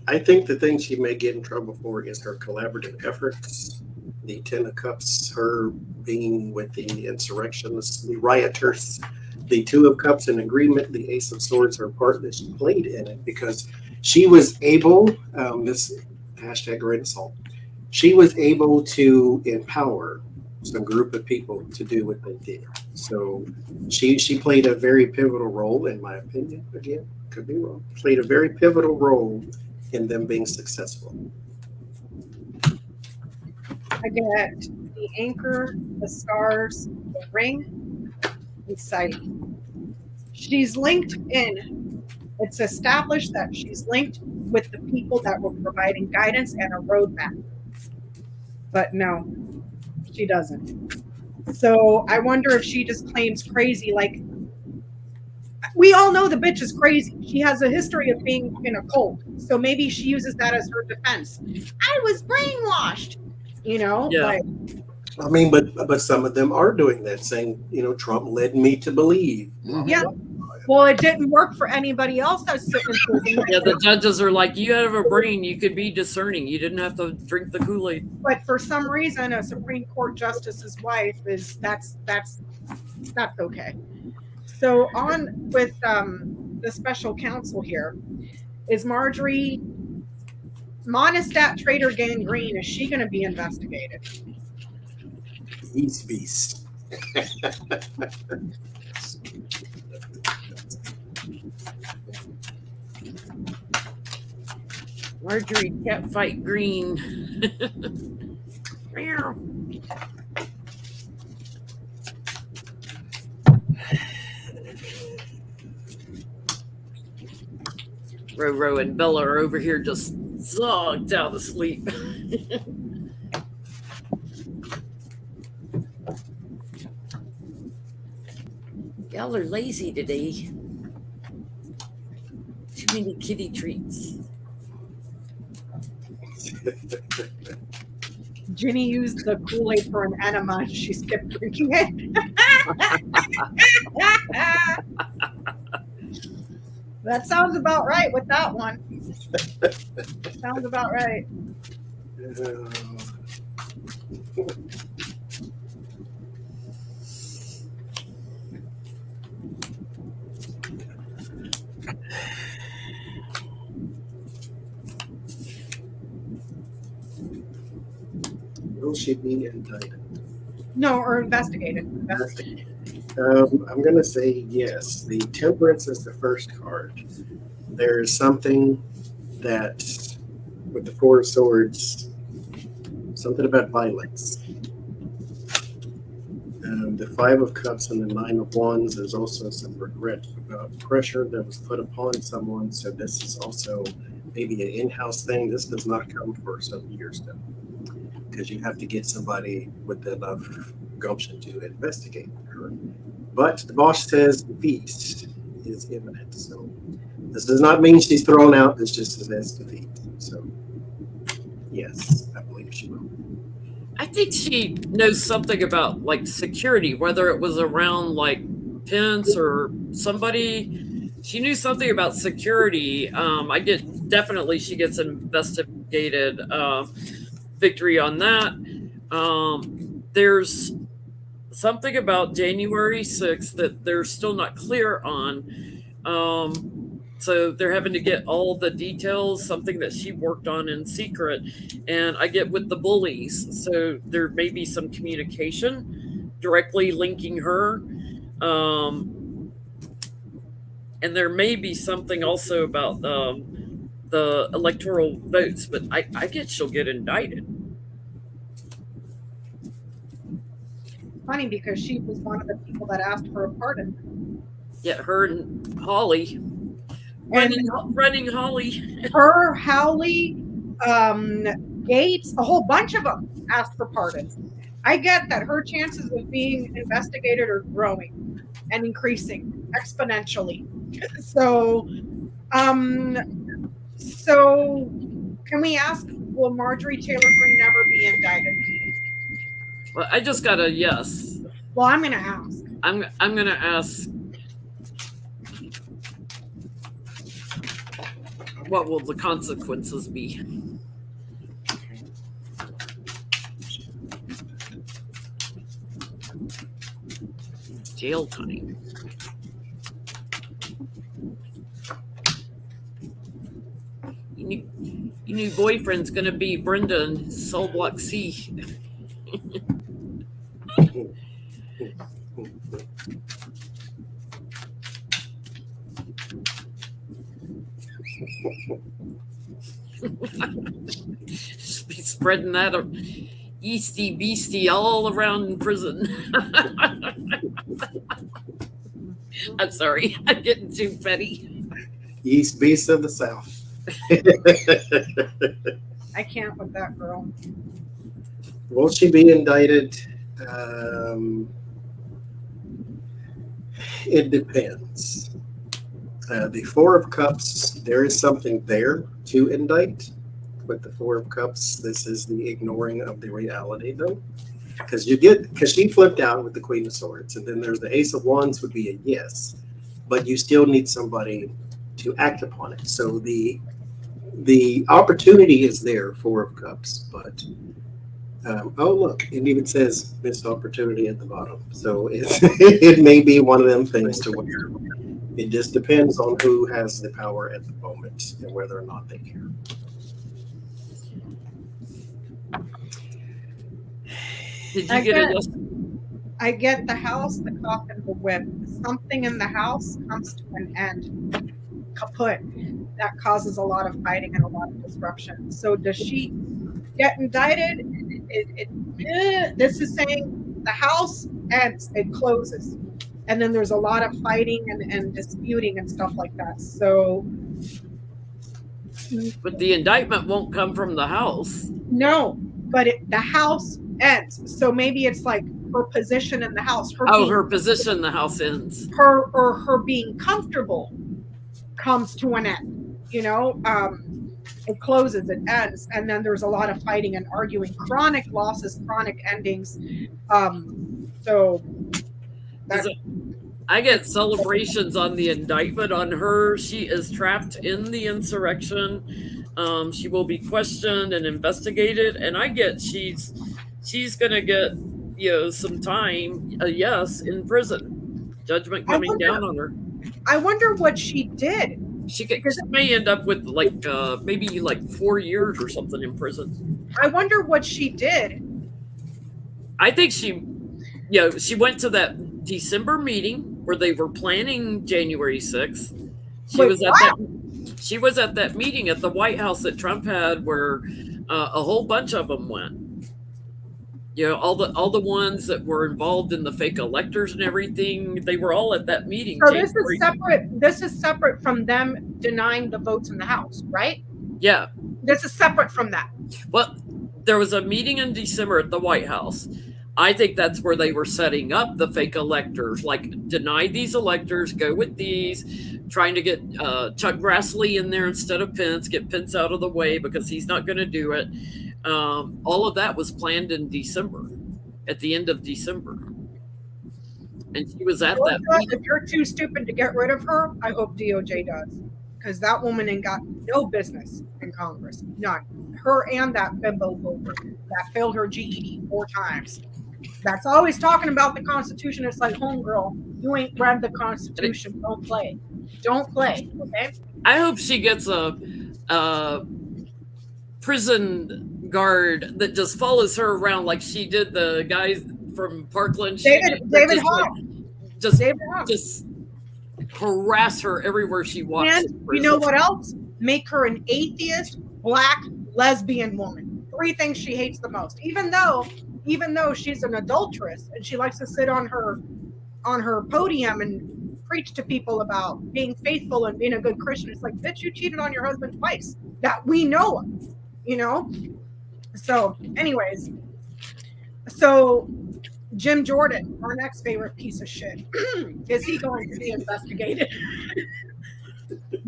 I think the thing she may get in trouble for is her collaborative efforts. The Ten of Cups, her being with the insurrectionists, the rioters, the Two of Cups in agreement, the Ace of Swords, her part that she played in it, because she was able, this hashtag grain of salt, she was able to empower some group of people to do what they did. So she played a very pivotal role, in my opinion. Again, could be wrong. Played a very pivotal role in them being successful. I get the Anchor, the Stars, the Ring, and Sight. She's linked in. It's established that she's linked with the people that were providing guidance and a roadmap. But no, she doesn't. So I wonder if she just claims crazy, like, we all know the bitch is crazy. She has a history of being in a cult. So maybe she uses that as her defense. I was brainwashed, Yeah. like, I mean, but some of them are doing that, saying, Trump led me to believe. yeah. Well, it didn't work for anybody else that's sitting in prison. Yeah, the judges are like, you have a brain, you could be discerning. You didn't have to drink the Kool-Aid. But for some reason, a Supreme Court justice's wife is that's okay. So on with the special counsel here, is Marjorie Monistat Trader Gangrene, is she going to be investigated? He's beast. Marjorie Catfight Green. Meow. Roro and Bella are over here just zogged out of sleep. Y'all are lazy today. Too many kitty treats. Ginny used the Kool-Aid for an enema. She skipped drinking it. That sounds about right with that one. Sounds about right. Will she be indicted? No, or investigated. I'm going to say yes. The Temperance is the first card. There's something that, with the Four of Swords, something about violence. The Five of Cups and the Nine of Wands, there's also some regret about pressure that was put upon someone. So this is also maybe an in-house thing. This does not come for some years now, because you have to get somebody with enough gumption to investigate her. But the boss says defeat is imminent. So this does not mean she's thrown out. This just says defeat. So yes, I believe she will. I think she knows something about like security, whether it was around like Pence or somebody. She knew something about security. I get definitely she gets investigated. Victory on that. There's something about January 6th that they're still not clear on. So they're having to get all the details, something that she worked on in secret. And I get with the bullies. So there may be some communication directly linking her. And there may be something also about the electoral votes, but I get she'll get indicted. Funny because she was one of the people that asked for a pardon. Yeah, her and Holly. Running Holly. Her, Howley, Gates, a whole bunch of them asked for pardons. I get that her chances of being investigated are growing and increasing exponentially. So can we ask, will Marjorie Taylor Greene ever be indicted? Well, I just got a yes. Well, I'm going to ask. I'm going to ask, what will the consequences be? Jail time. Your new boyfriend's going to be Brenda in Cell Block C. Just be spreading that yeasty beastie all around prison. I'm sorry, I'm getting too petty. East beast of the South. I can't with that girl. Will she be indicted? It depends. The Four of Cups, there is something there to indict. With the Four of Cups, this is the ignoring of the reality, though. Because she flipped out with the Queen of Swords, and then there's the Ace of Wands would be a yes, but you still need somebody to act upon it. So the opportunity is there, Four of Cups, but oh look, it even says missed opportunity at the bottom. So it may be one of them things to where it just depends on who has the power at the moment and whether or not they care. Did you get it? I get the house, the coffin, the whip. Something in the house comes to an end. Kaput. that causes a lot of fighting and a lot of disruption. So does she get indicted? This is saying the House ends, it closes. And then there's a lot of fighting and disputing and stuff like that. So. But the indictment won't come from the House. No, but the House ends. So maybe it's like her position in the House. Her position in the House ends. Her being comfortable comes to an end. It closes, it ends, and then there's a lot of fighting and arguing, chronic losses, chronic endings. I get celebrations on the indictment on her. She is trapped in the insurrection. She will be questioned and investigated, and I get she's gonna get some time, in prison. Judgment coming down on her. I wonder what she did. She may end up with maybe 4 years or something in prison. I wonder what she did. I think she went to that December meeting where they were planning January 6th. She was at that meeting at the White House that Trump had where a whole bunch of them went. All the ones that were involved in the fake electors and everything, they were all at that meeting. So this is separate. This is separate from them denying the votes in the House, right? Yeah. This is separate from that. Well, there was a meeting in December at the White House. I think that's where they were setting up the fake electors, deny these electors, go with these, trying to get Chuck Grassley in there instead of Pence, get Pence out of the way because he's not going to do it. All of that was planned in December, at the end of December. And she was at that meeting. If you're too stupid to get rid of her, I hope DOJ does. Because that woman ain't got no business in Congress. None. Her and that bimbo that failed her GED 4 times. That's always talking about the Constitution. It's like, homegirl, you ain't read the Constitution. Don't play. Don't play, okay? I hope she gets a prison guard that just follows her around like she did the guys from Parkland. David Hawk. Just harass her everywhere she walks. And you know what else? Make her an atheist, black, lesbian woman. 3 things she hates the most. Even though she's an adulteress and she likes to sit on her podium and preach to people about being faithful and being a good Christian. It's like, bitch, you cheated on your husband twice that we know of, So anyways, Jim Jordan, our next favorite piece of shit, is he going to be investigated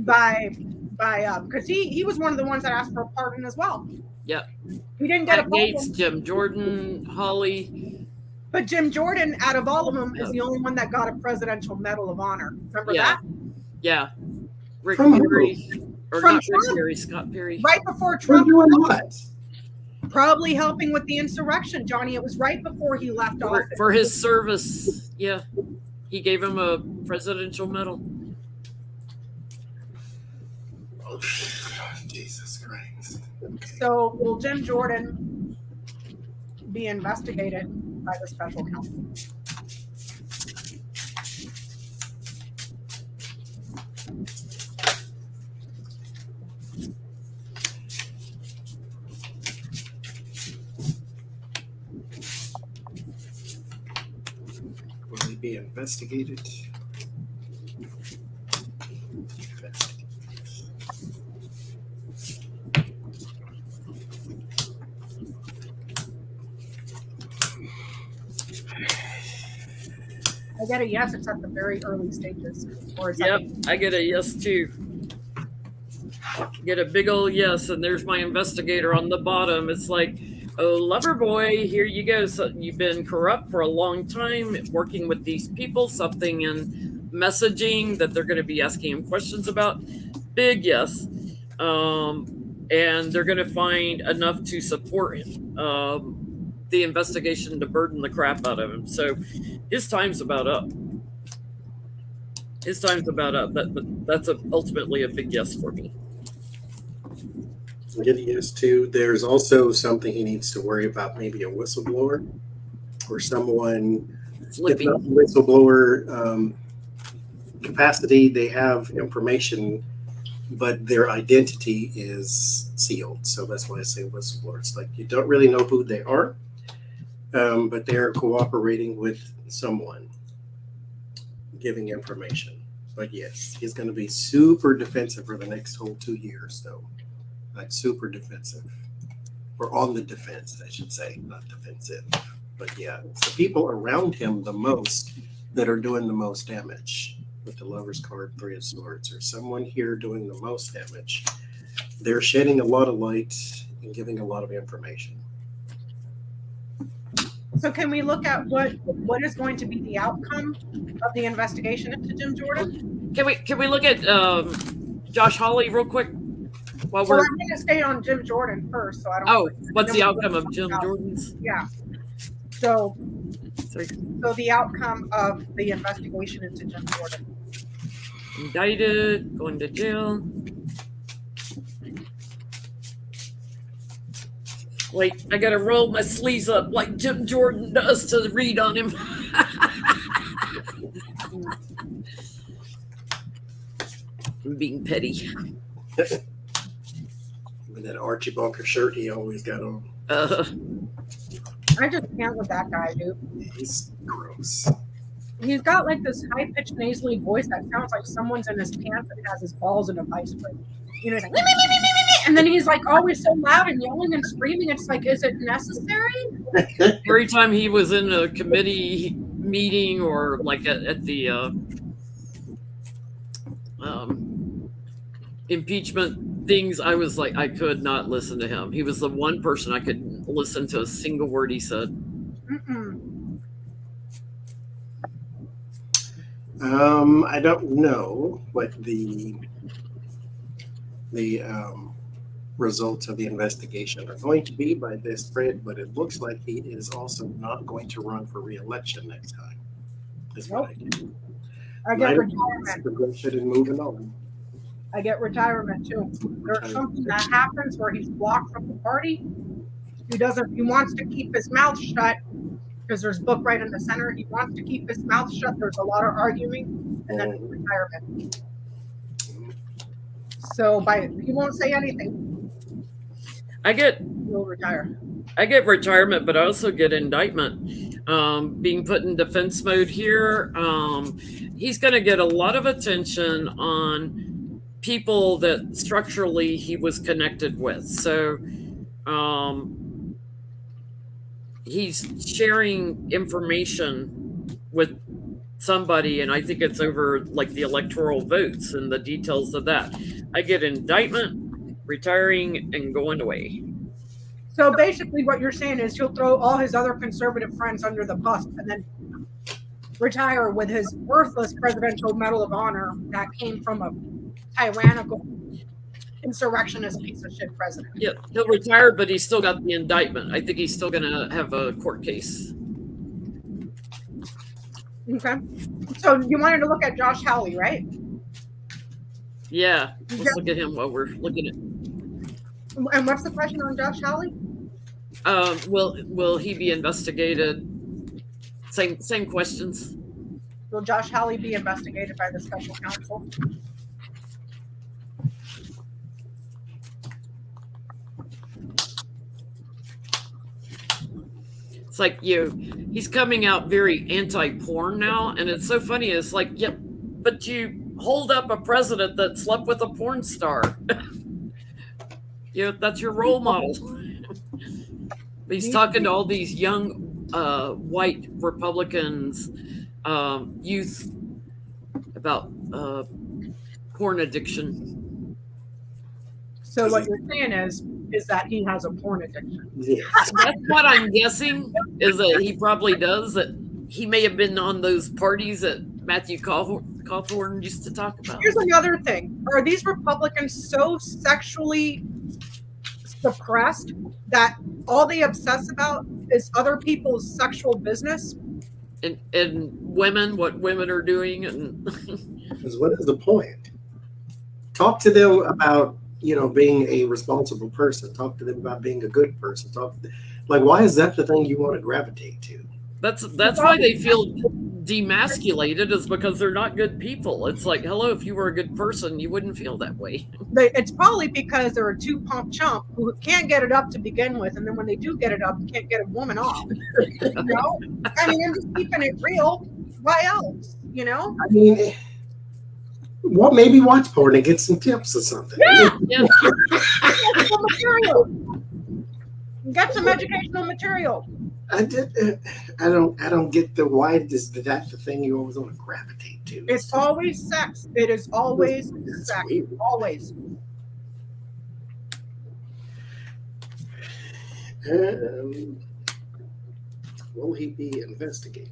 because he was one of the ones that asked for a pardon as well. Yep. He didn't get a pardon. Gates, Jim Jordan, Holly. But Jim Jordan, out of all of them, is the only one that got a Presidential Medal of Honor. Remember that? Yeah. Rick From Perry. Or From not Trump. Rick Perry, Scott Perry. Right before Trump. Doing what? Probably helping with the insurrection, Johnny. It was right before he left office. For his service. Yeah. He gave him a presidential medal. Oh, Jesus Christ. So will Jim Jordan be investigated by the special counsel? Will he be investigated? I get a yes. It's at the very early stages. Yep, I get a yes too. Get a big old yes, and there's my investigator on the bottom. It's like, oh, lover boy, here you go. So you've been corrupt for a long time, working with these people, something in messaging that they're going to be asking him questions about. Big yes. And they're going to find enough to support the investigation to burden the crap out of him. So his time's about up. His time's about up. That's ultimately a big yes for me. Get a yes too. There's also something he needs to worry about, maybe a whistleblower or someone Flipping. whistleblower capacity. They have information but their identity is sealed. So that's why I say whistleblowers. Like, you don't really know who they are, but they're cooperating with someone, giving information. But yes, he's going to be super defensive for the next whole 2 years, though. Like, super defensive. Or on the defense, I should say, not defensive. But yeah, it's the people around him the most that are doing the most damage. With the Lover's card, Three of Swords, or someone here doing the most damage. They're shedding a lot of light and giving a lot of information. So can we look at what is going to be the outcome of the investigation into Jim Jordan? Can we look at Josh Hawley real quick? While Well, we're I'm going to stay on Jim Jordan first, so I don't. oh, what's the then outcome we'll of Jim out. Jordan's? Yeah. So Sorry. the outcome of the investigation into Jim Jordan. Indicted, going to jail. Wait, I gotta roll my sleeves up like Jim Jordan does to read on him. I'm being petty. With that Archie Bunker shirt he always got on. I just can't with that guy, dude. He's gross. He's got like this high-pitched nasally voice that sounds like someone's in his pants and has his balls in a vice grip. You know, he's like, "Me, me, me, me, me, me," and then he's like always so loud and yelling and screaming. It's like, is it necessary? Every time he was in a committee meeting or like at the impeachment things, I was like, I could not listen to him. He was the one person I could listen to a single word he said. Mm-mm. I don't know what the results of the investigation are going to be by this spread, but it looks like he is also not going to run for re-election next time. Is what I do. I get retirement. Progression and moving on. I get retirement too. There's something that happens where he's blocked from the party. He wants to keep his mouth shut because there's book right in the center. He wants to keep his mouth shut. There's a lot of arguing, and then retirement. So he won't say anything. He'll retire. I get retirement, but I also get indictment. Being put in defense mode here, he's going to get a lot of attention on people that structurally he was connected with. So he's sharing information with somebody, and I think it's over like the electoral votes and the details of that. I get indictment, retiring, and going away. So basically what you're saying is he'll throw all his other conservative friends under the bus and then retire with his worthless Presidential Medal of Honor that came from a tyrannical insurrectionist piece of shit president. Yeah, he'll retire, but he's still got the indictment. I think he's still going to have a court case. Okay. So you wanted to look at Josh Hawley, right? Yeah, let's look at him while we're looking at. And what's the question on Josh Hawley? Will he be investigated? Same questions. Will Josh Hawley be investigated by the special counsel? It's like he's coming out very anti-porn now, and it's so funny. It's like, yep, but you hold up a president that slept with a porn star. That's your role model. He's talking to all these young white Republicans, youth, about porn addiction. So what you're saying is that he has a porn addiction. Yes. That's what I'm guessing, is that he probably does. That he may have been on those parties that Matthew Cawthorn used to talk about. Here's another thing. Are these Republicans so sexually suppressed that all they obsess about is other people's sexual business? And women, what women are doing, and Because what is the point? Talk to them about being a responsible person. Talk to them about being a good person. Why is that the thing you want to gravitate to? that's why they feel demasculated is because they're not good people. It's like, hello, if you were a good person, you wouldn't feel that way. It's probably because they're a two-pump chump who can't get it up to begin with, and then when they do get it up, can't get a woman off. You know? I mean, I'm just keeping it real. Why else? You know? I mean, well, maybe watch porn and get some tips or something. Yeah. Yeah. Get some material. Get some educational material. I don't get the why is that the thing you always want to gravitate to. It's always sex. It is always sex. Weird. Always. Will he be investigated?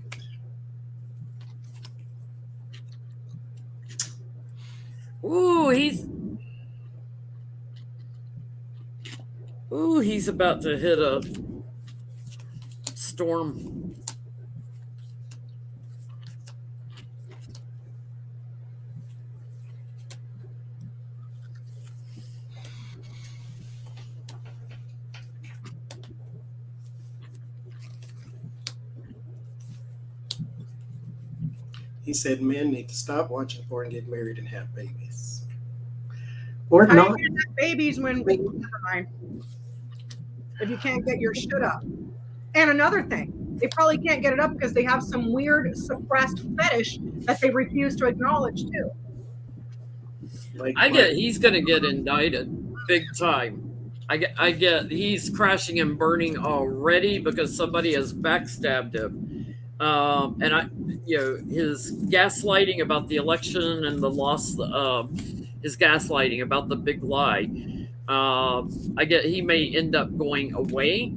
Ooh, he's about to hit a storm. He said men need to stop watching porn, get married, and have babies. Or How not. do you get babies when never mind. If you can't get your shit up. And another thing, they probably can't get it up because they have some weird suppressed fetish that they refuse to acknowledge too. He's gonna get indicted big time. I get he's crashing and burning already because somebody has backstabbed him. His gaslighting about the election and the loss, his gaslighting about the big lie. He may end up going away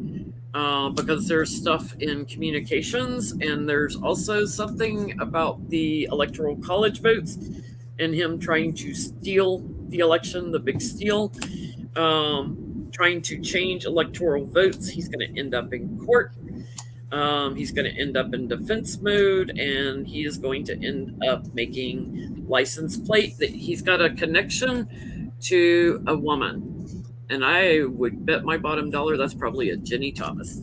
because there's stuff in communications, and there's also something about the electoral college votes and him trying to steal the election, the big steal, trying to change electoral votes. He's going to end up in court. He's going to end up in defense mode, and he is going to end up making license plate that he's got a connection to a woman. And I would bet my bottom dollar that's probably a Jenny Thomas.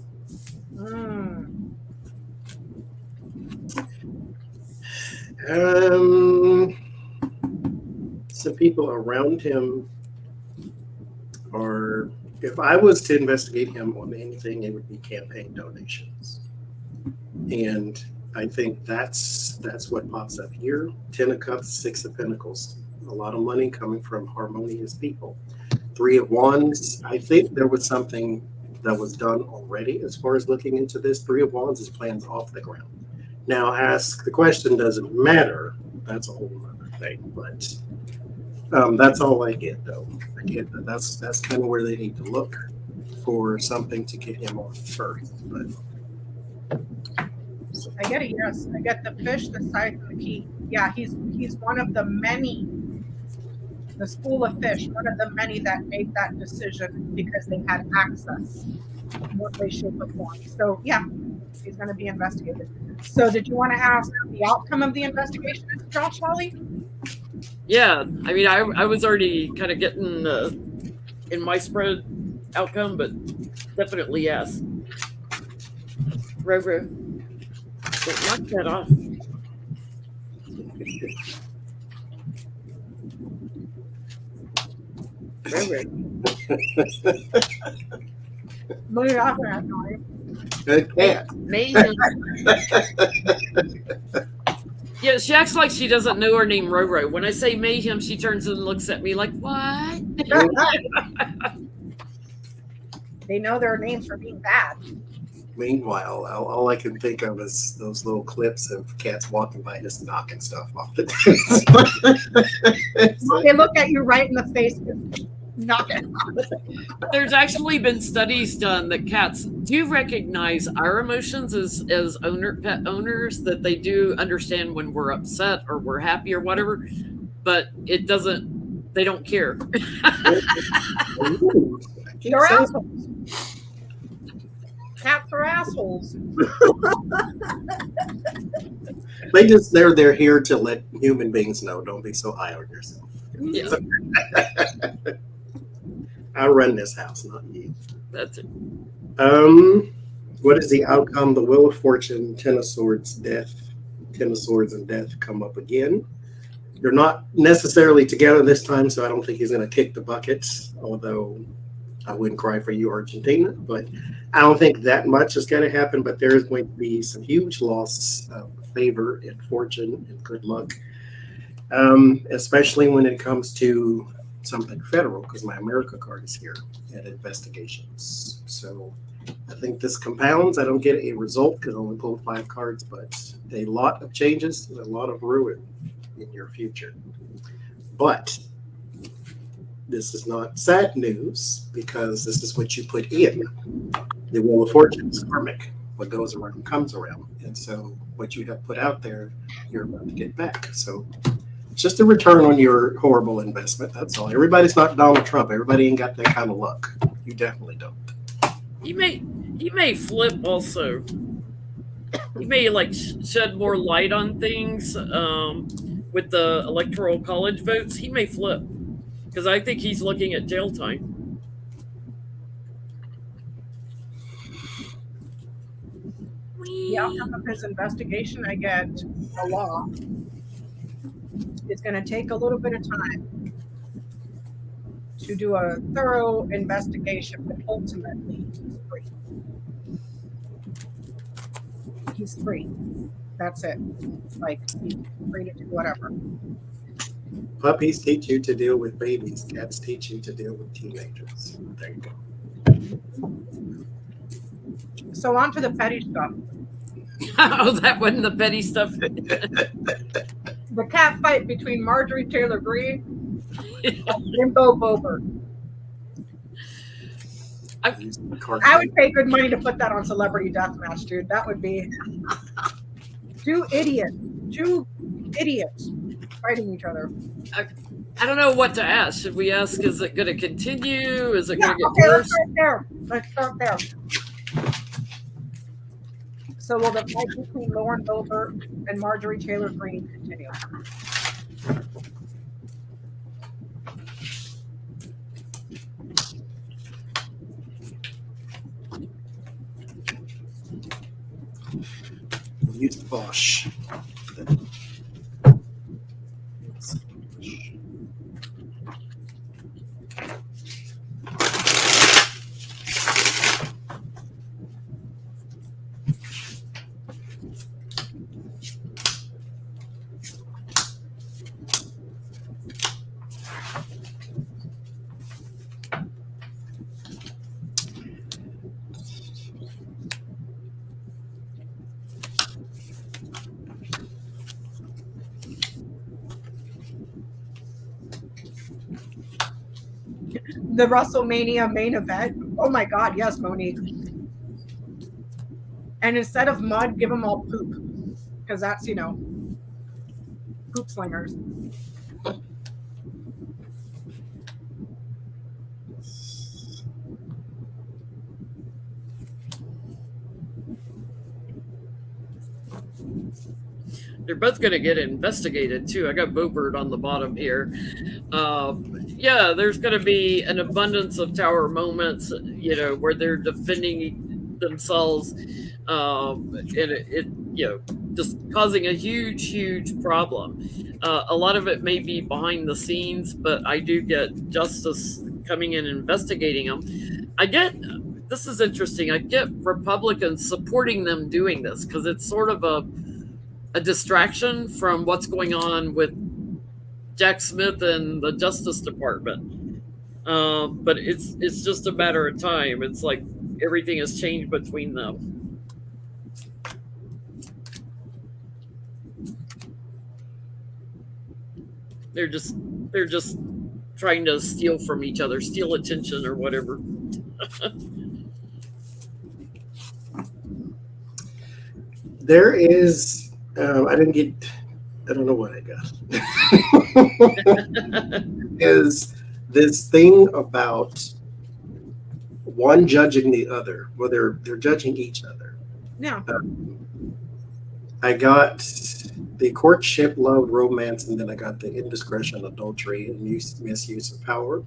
Some people around him are, if I was to investigate him on anything, it would be campaign donations. And I think that's what pops up here. 10 of Cups, 6 of Pentacles. A lot of money coming from harmonious people. 3 of Wands. I think there was something that was done already as far as looking into this. 3 of Wands is plans off the ground. Now ask the question, does it matter? That's a whole other thing. But that's all I get, though. I get that. That's kind of where they need to look for something to get him on first. But I get a yes. I get the fish, the scythe, and the key. Yeah, he's one of the many, the school of fish, one of the many that made that decision because they had access in one way, shape, or form. So yeah, he's going to be investigated. So did you want to ask the outcome of the investigation, Josh Holly? Yeah, I mean, I was already kind of getting in my spread outcome, but definitely yes. Reverie, don't knock that off. Reverie. What are you laughing at, Johnny? good cat. Mayhem. Yeah, she acts like she doesn't know her name, Roro. When I say Mayhem, she turns and looks at me like, what? They know their names for being bad. Meanwhile, all I can think of is those little clips of cats walking by just knocking stuff off the desk. They look at you right in the face, knock it. There's actually been studies done that cats do recognize our emotions as pet owners, that they do understand when we're upset or we're happy or whatever, but it doesn't, they don't care. They're assholes. Cats are assholes. They're here to let human beings know, don't be so high on yourself. Yeah. I run this house, not you. That's it. What is the outcome? The Wheel of Fortune, Ten of Swords, Death, Ten of Swords and Death come up again. They're not necessarily together this time, so I don't think he's going to kick the buckets, although I wouldn't cry for you, Argentina. But I don't think that much is going to happen, but there is going to be some huge loss of favor and fortune and good luck, especially when it comes to something federal, because my America card is here, and investigations. So I think this compounds. I don't get a result because I only pulled 5 cards, but a lot of changes and a lot of ruin in your future. But this is not sad news, because this is what you put in. The Wheel of Fortune is karmic. What goes around comes around. And so what you have put out there, you're about to get back. So it's just a return on your horrible investment. That's all. Everybody's not Donald Trump. Everybody ain't got that kind of luck. You definitely don't. He may flip also. He may like shed more light on things with the electoral college votes. He may flip, because I think he's looking at jail time. The outcome of his investigation, I get the law. It's going to take a little bit of time to do a thorough investigation, but ultimately he's free. He's free. That's it. Like, he's free to do whatever. Puppies teach you to deal with babies. Cats teach you to deal with teenagers. There you go. So on to the petty stuff. Oh, that wasn't the petty stuff. The cat fight between Marjorie Taylor Greene and Jimbo Bober. I would pay good money to put that on Celebrity Deathmatch, dude. That would be two idiots fighting each other. I don't know what to ask. Should we ask, is it going to continue? Is it going to get okay, worse? Let's start there. So will the fight between Lauren Boebert and Marjorie Taylor Greene continue? Use the Bosch. The WrestleMania main event. Oh my God, yes, Monique. And instead of mud, give them all poop, because that's, poop slingers. They're both going to get investigated too. I got Boebert on the bottom here. Yeah, there's going to be an abundance of tower moments, where they're defending themselves, and it just causing a huge problem. A lot of it may be behind the scenes, but I do get justice coming in and investigating them. This is interesting. I get Republicans supporting them doing this, because it's sort of a distraction from what's going on with Jack Smith and the Justice Department. But it's just a matter of time. It's like everything has changed between them. They're just trying to steal from each other, steal attention or whatever. There is I don't know what I got. Is this thing about one judging the other? Well, they're judging each other. Yeah. I got the courtship, love, romance, and then I got the indiscretion, adultery, and misuse of power.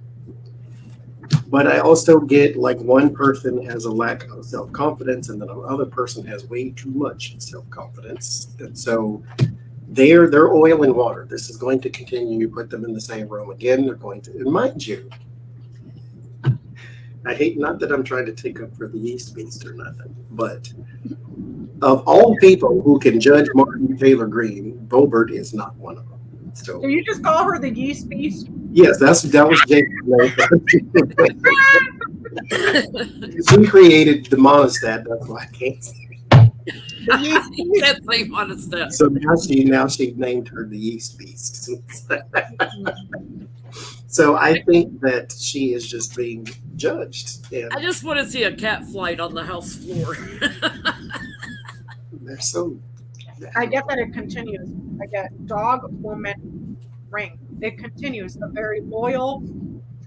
But I also get like one person has a lack of self-confidence and then another person has way too much self-confidence. And so they're oil and water. This is going to continue. You put them in the same room again, they're going to, and mind you, I hate, not that I'm trying to take up for the yeast beast or nothing, but of all people who can judge Martin Taylor Greene, Bobert is not one of them. So Do you just call her the yeast beast? yes, that was Jake's name. She created the monostat. That's why I can't say. The yeast beast. That's like honest stuff. So now she named her the yeast beast. So I think that she is just being judged, and I just want to see a cat flight on the house floor. they're so. I get that it continues. I get dog, woman, ring. It continues. A very loyal,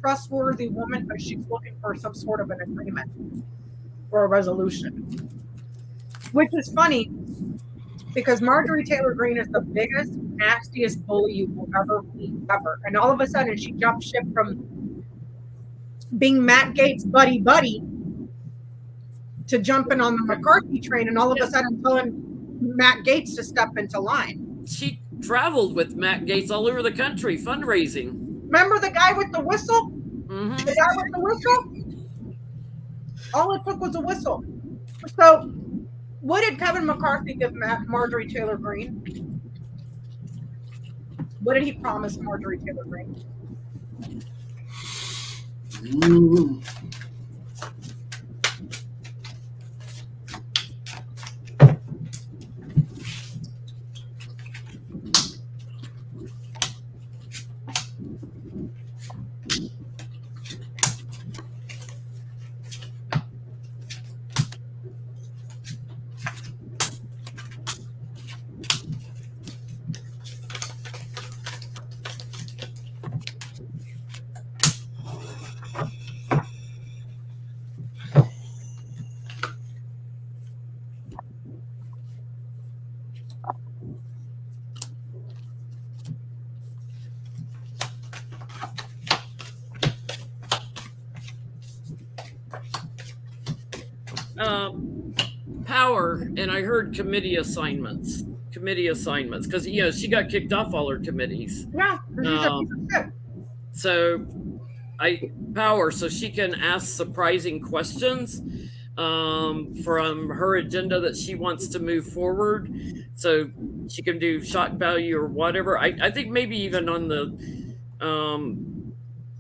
trustworthy woman, but she's looking for some sort of an agreement or a resolution. Which is funny because Marjorie Taylor Greene is the biggest, nastiest bully you will ever meet, ever. And all of a sudden, she jumped ship from being Matt Gaetz' buddy to jumping on the McCarthy train, and all of a sudden telling Matt Gaetz to step into line. She traveled with Matt Gaetz all over the country fundraising. Remember the guy with the whistle? Mm-hmm. The guy with the whistle? All it took was a whistle. So, what did Kevin McCarthy give Marjorie Taylor Greene? What did he promise Marjorie Taylor Greene? Power, and I heard committee assignments because she got kicked off all her committees. Yeah, so power, so she can ask surprising questions from her agenda that she wants to move forward. So she can do shock value or whatever. I think maybe even on the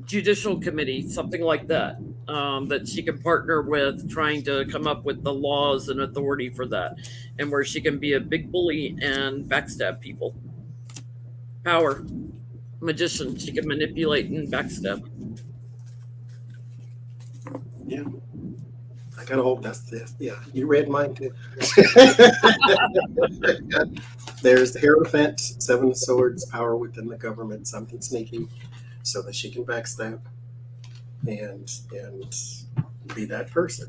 judicial committee, something like that. That she can partner with trying to come up with the laws and authority for that, and where she can be a big bully and backstab people. Power, magician, she can manipulate and backstab. Yeah, I gotta hope that's this. Yeah, you read mine too. There's the Hierophant, Seven of Swords, power within the government, something sneaky, so that she can backstab and be that person.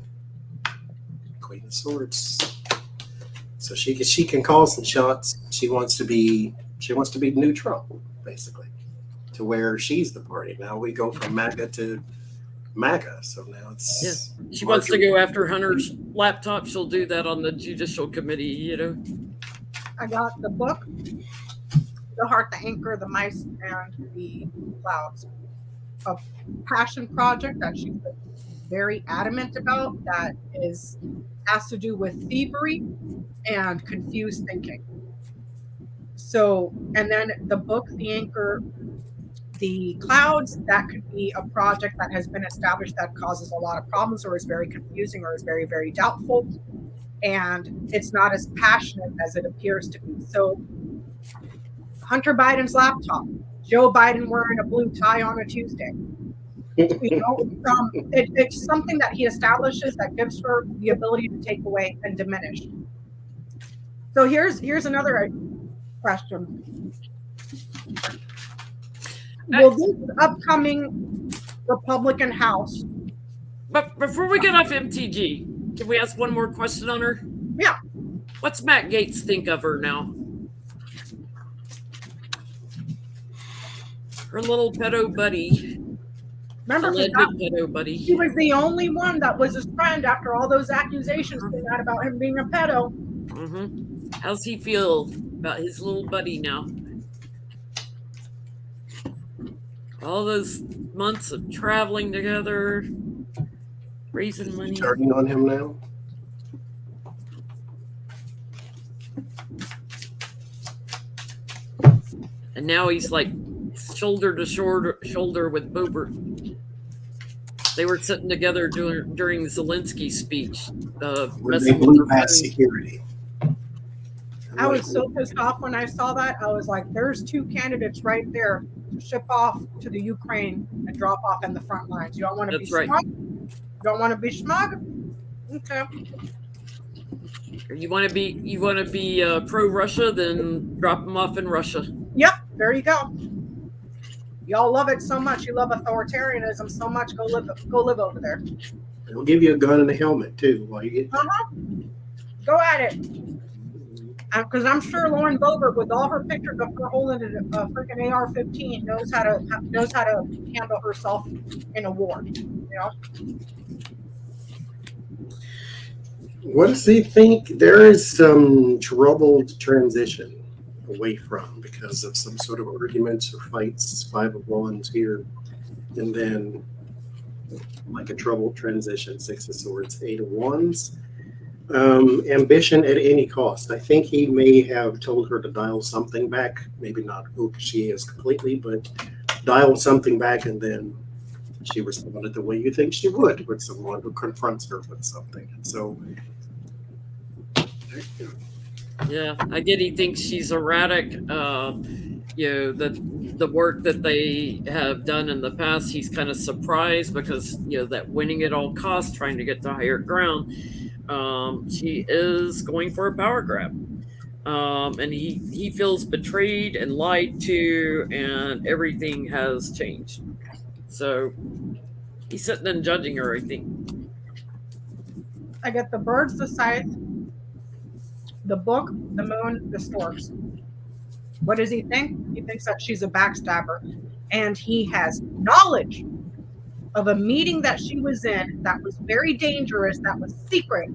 Queen of Swords, so she can call some shots. She wants to be neutral, basically, to where she's the party. Now we go from MAGA to MAGA, so now it's She wants to go after Hunter's laptop. She'll do that on the judicial committee. I got the book, The Heart, the Anchor, the Mice, and the Clouds. A passion project that she's very adamant about that has to do with thievery and confused thinking. So, and then the book, The Anchor, the Clouds, that could be a project that has been established that causes a lot of problems or is very confusing or is very, very doubtful. And it's not as passionate as it appears to be. So Hunter Biden's laptop, Joe Biden wearing a blue tie on a Tuesday. It's something that he establishes that gives her the ability to take away and diminish. So here's another question. Will this upcoming Republican House... But before we get off MTG, can we ask one more question on her? Yeah. What's Matt Gaetz think of her now? Her little pedo buddy. Remember, Alleged pedo buddy. he was the only one that was his friend after all those accusations came out about him being a pedo. Mm-hmm. How's he feel about his little buddy now? All those months of traveling together, raising money. Turning on him now. And now he's like shoulder to shoulder with Boebert. They were sitting together during Zelensky's speech. When they blew past security. I was so pissed off when I saw that. I was like, there's two candidates right there to ship off to the Ukraine and drop off in the front lines. You don't want to be smug? You don't want to be smug? Okay. You want to be pro Russia, then drop them off in Russia. Yep, there you go. Y'all love it so much. You love authoritarianism so much. Go live over there. They'll give you a gun and a helmet too while you get there. Go at it. Because I'm sure Lauren Boebert, with all her pictures of her holding a freaking AR-15, knows how to handle herself in a war. You know. What does he think? There is some troubled transition away from because of some sort of arguments or fights, 5 of Wands here, and then like a troubled transition, 6 of Swords, 8 of Wands. Ambition at any cost. I think he may have told her to dial something back, maybe not who she is completely, but dial something back, and then she responded the way you think she would with someone who confronts her with something. And so, yeah, I get he thinks she's erratic. The work that they have done in the past, he's kind of surprised because that winning at all costs, trying to get to higher ground. She is going for a power grab, and he feels betrayed and lied to, and everything has changed. So he's sitting and judging her, I think. I get the birds, the scythe, the book, the moon, the storks. What does he think? He thinks that she's a backstabber, and he has knowledge of a meeting that she was in that was very dangerous, that was secret,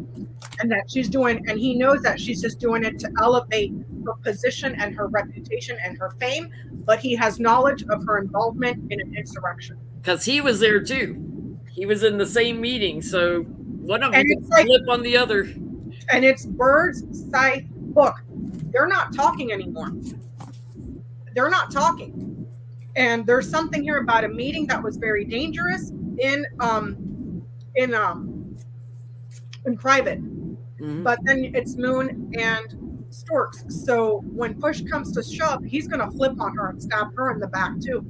and that she's doing, and he knows that she's just doing it to elevate her position and her reputation and her fame, but he has knowledge of her involvement in an insurrection. Because he was there too. He was in the same meeting, so one of them could flip on the other. And it's birds, scythe, book. They're not talking anymore. They're not talking. And there's something here about a meeting that was very dangerous in private. Mm-hmm. But then it's moon and storks. So when push comes to shove, he's going to flip on her and stab her in the back too.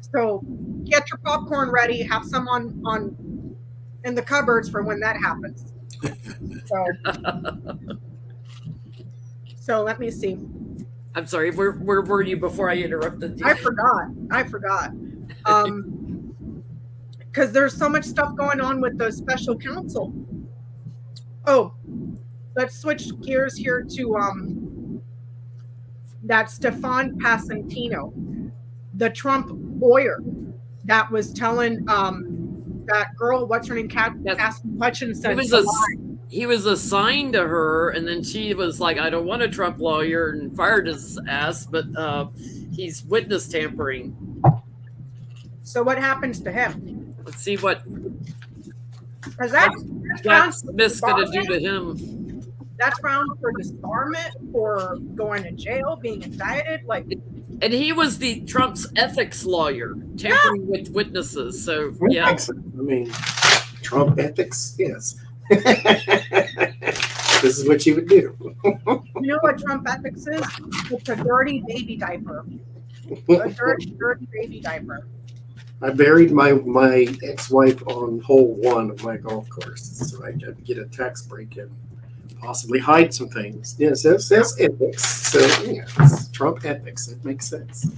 So get your popcorn ready. Have some on in the cupboards for when that happens. So let me see. I'm sorry. Where were you before I interrupted you? I forgot. Because there's so much stuff going on with the special counsel. Oh, let's switch gears here to that Stefan Passantino, the Trump lawyer that was telling that girl, what's her name, Cassie Hutchinson. He was assigned to her, and then she was like, I don't want a Trump lawyer, and fired his ass, but he's witness tampering. So what happens to him? Let's see what Jack Smith's going to do to him. That's found for disbarment, for going to jail, being indicted. And he was the Trump's ethics lawyer, tampering with witnesses. So, yeah. I mean, Trump ethics, yes. This is what you would do. You know what Trump ethics is? It's a dirty baby diaper. A dirty baby diaper. I buried my ex-wife on hole 1 of my golf course, so I could get a tax break and possibly hide some things. Yes, that's ethics. So yes, Trump ethics. It makes sense.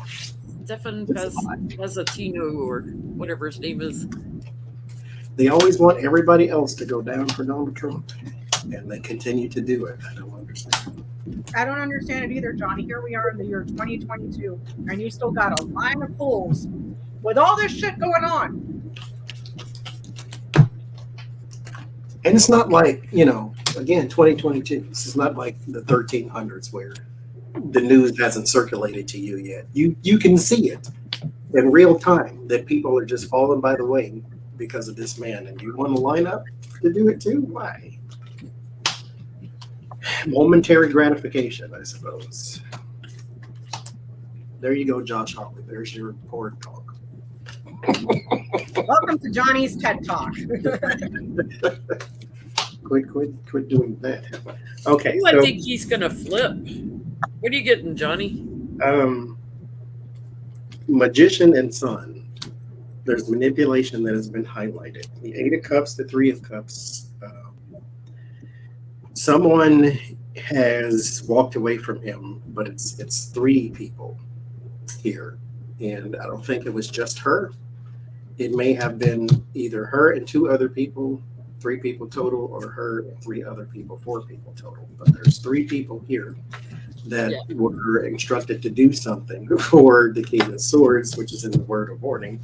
Stefan Passantino, or whatever his name is. They always want everybody else to go down for Donald Trump, and they continue to do it. I don't understand. I don't understand it either, Johnny. Here we are in the year 2022, and you still got a line of fools with all this shit going on. And it's not like, again, 2022. This is not like the 1300s where the news hasn't circulated to you yet. You can see it in real time that people are just falling by the way because of this man, and you want to line up to do it too? Why? Momentary gratification, I suppose. There you go, Josh Hawley. There's your board talk. Welcome to Johnny's TED Talk. Quit doing that. Okay. I think he's gonna flip. What are you getting, Johnny? Magician and Son. There's manipulation that has been highlighted. The 8 of Cups, the 3 of Cups. Someone has walked away from him, but it's 3 people here, and I don't think it was just her. It may have been either her and 2 other people, 3 people total, or her and 3 other people, 4 people total. But there's 3 people here that were instructed to do something for the King of Swords, which is in the word of warning.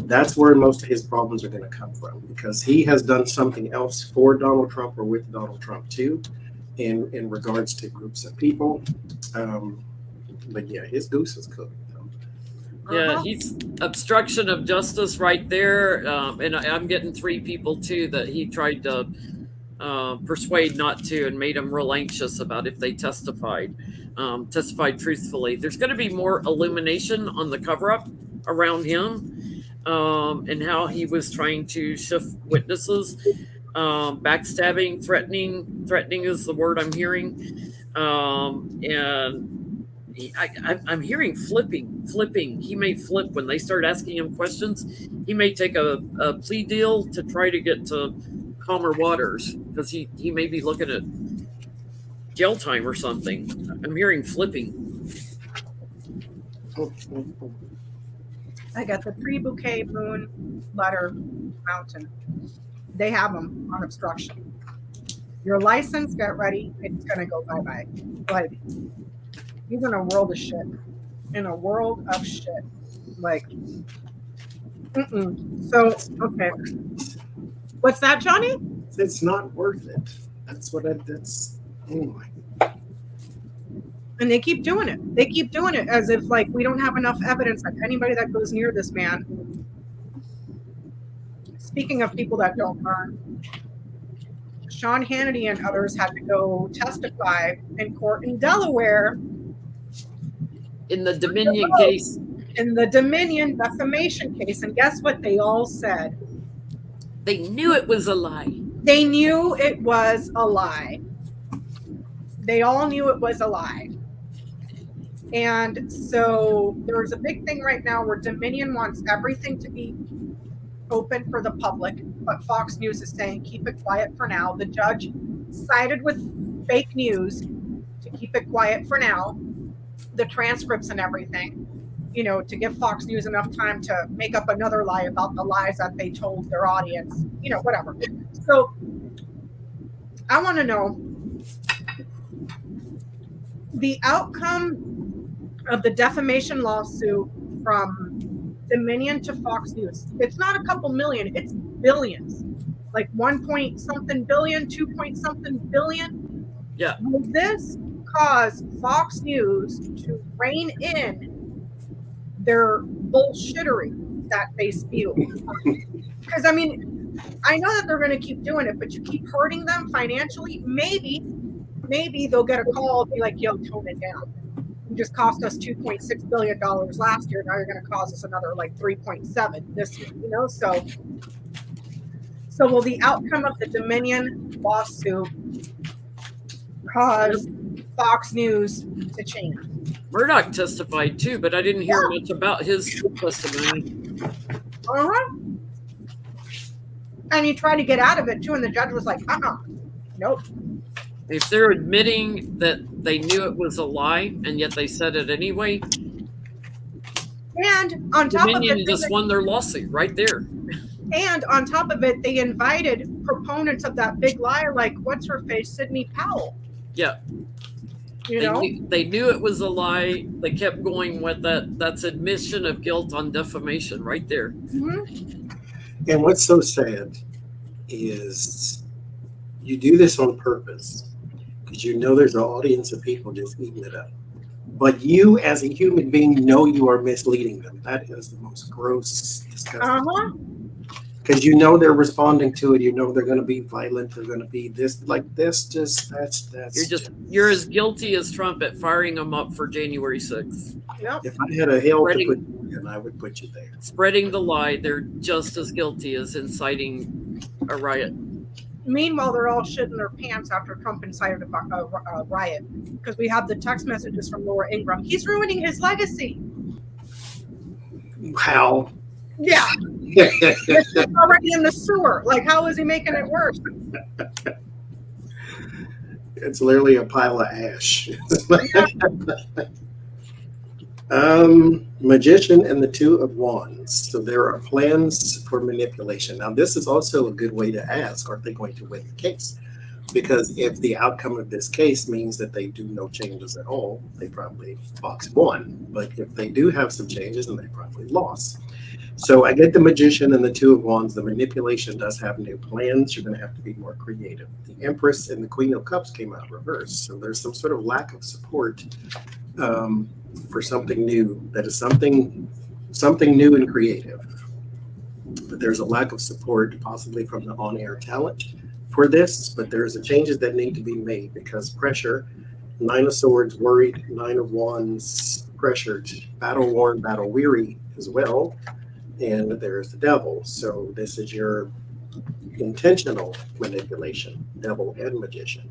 That's where most of his problems are going to come from, because he has done something else for Donald Trump or with Donald Trump too, in regards to groups of people. But yeah, his goose is cooked. Yeah, he's obstruction of justice right there. And I'm getting 3 people too that he tried to persuade not to, and made them real anxious about if they testified truthfully. There's going to be more illumination on the cover-up around him, and how he was trying to shift witnesses, backstabbing, threatening is the word I'm hearing, and I'm hearing flipping. He may flip when they start asking him questions. He may take a plea deal to try to get to calmer waters, because he may be looking at jail time or something. I'm hearing flipping. I got the 3 bouquet moon letter mountain. They have them on obstruction. Your license, get ready. It's going to go bye-bye. Like, he's in a world of shit. In a world of shit. Like, So, okay. What's that, Johnny? It's not worth it. That's, oh my. And they keep doing it. They keep doing it as if, like, we don't have enough evidence that anybody that goes near this man. Speaking of people that don't learn, Sean Hannity and others had to go testify in court in Delaware. In the Dominion case. In the Dominion defamation case. And guess what they all said? They knew it was a lie. They knew it was a lie. They all knew it was a lie. And so there's a big thing right now where Dominion wants everything to be open for the public, but Fox News is saying keep it quiet for now. The judge sided with fake news to keep it quiet for now, the transcripts and everything, to give Fox News enough time to make up another lie about the lies that they told their audience, whatever. So I want to know the outcome of the defamation lawsuit from Dominion to Fox News. It's not a couple million, it's billions. Like 1 point something billion, 2 point something billion. Yeah. Will this cause Fox News to rein in their bullshittery that they spew? Because, I know that they're going to keep doing it, but you keep hurting them financially. Maybe they'll get a call and be like, yo, tone it down. You just cost us $2.6 billion last year. Now you're going to cost us another like 3.7 this year, So will the outcome of the Dominion lawsuit cause Fox News to change? Murdoch testified too, but I didn't hear much about his testimony. All right. And he tried to get out of it too, and the judge was like, nope. If they're admitting that they knew it was a lie and yet they said it anyway, and on top Dominion of it, just won their lawsuit right there. And on top of it, they invited proponents of that big lie, like what's her face, Sidney Powell. Yeah. You know? They knew it was a lie. They kept going with that. That's admission of guilt on defamation right there. Mhm. And what's so sad is you do this on purpose because you know there's an audience of people just eating it up. But you, as a human being, know you are misleading them. That is the most gross, disgusting. Uh-huh. Because you know they're responding to it. You know they're going to be violent. They're going to be this, like this. Just that's. You're as guilty as Trump at firing them up for January 6th. Yep. If I had a hill to put you in, I would put you there. Spreading the lie, they're just as guilty as inciting a riot. Meanwhile, they're all shitting their pants after Trump incited a riot because we have the text messages from Laura Ingraham. He's ruining his legacy. How? Yeah. It's already in the sewer. Like, how is he making it worse? It's literally a pile of ash. Magician and the Two of Wands. So there are plans for manipulation. Now, this is also a good way to ask, are they going to win the case? Because if the outcome of this case means that they do no changes at all, they probably Fox won. But if they do have some changes, then they probably lost. So I get the Magician and the Two of Wands. The manipulation does have new plans. You're going to have to be more creative. The Empress and the Queen of Cups came out reversed. So there's some sort of lack of support for something new. That is something new and creative. But there's a lack of support, possibly from the on-air talent for this. But there's changes that need to be made because pressure. 9 of Swords, worried. 9 of Wands, pressured. Battle-worn, battle-weary as well. And there's the Devil. So this is your intentional manipulation, Devil and Magician.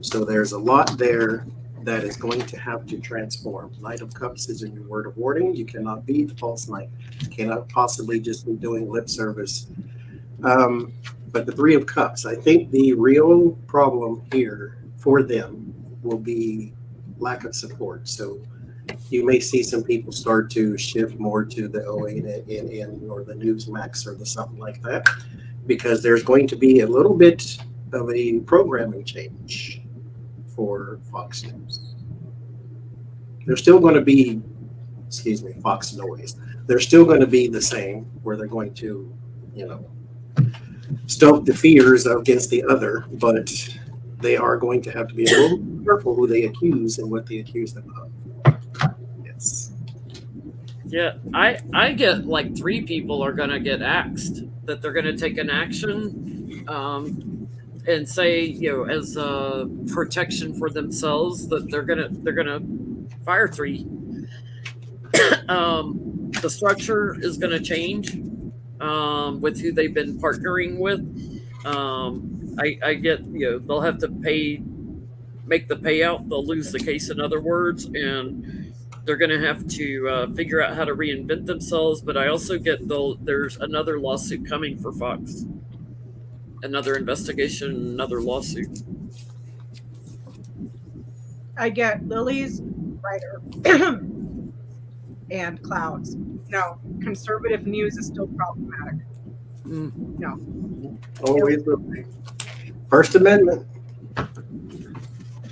So there's a lot there that is going to have to transform. Knight of Cups is in your word of warning. You cannot be the false knight. You cannot possibly just be doing lip service. But the Three of Cups, I think the real problem here for them will be lack of support. So you may see some people start to shift more to the 08NN or the Newsmax or the something like that, because there's going to be a little bit of a programming change for Fox News. They're still going to be, Fox Noise. They're still going to be the same, where they're going to, stoke the fears against the other, but they are going to have to be a little careful who they accuse and what they accuse them of. Yes. Yeah, I get like 3 people are going to get axed, that they're going to take an action and say, as a protection for themselves, that they're gonna fire 3. The structure is going to change with who they've been partnering with. I get, they'll have to make the payout. They'll lose the case, in other words, and they're going to have to figure out how to reinvent themselves. But I also get there's another lawsuit coming for Fox. Another investigation, another lawsuit. I get lilies, writer, and clouds. No, conservative news is still problematic. No. Always will be. First Amendment.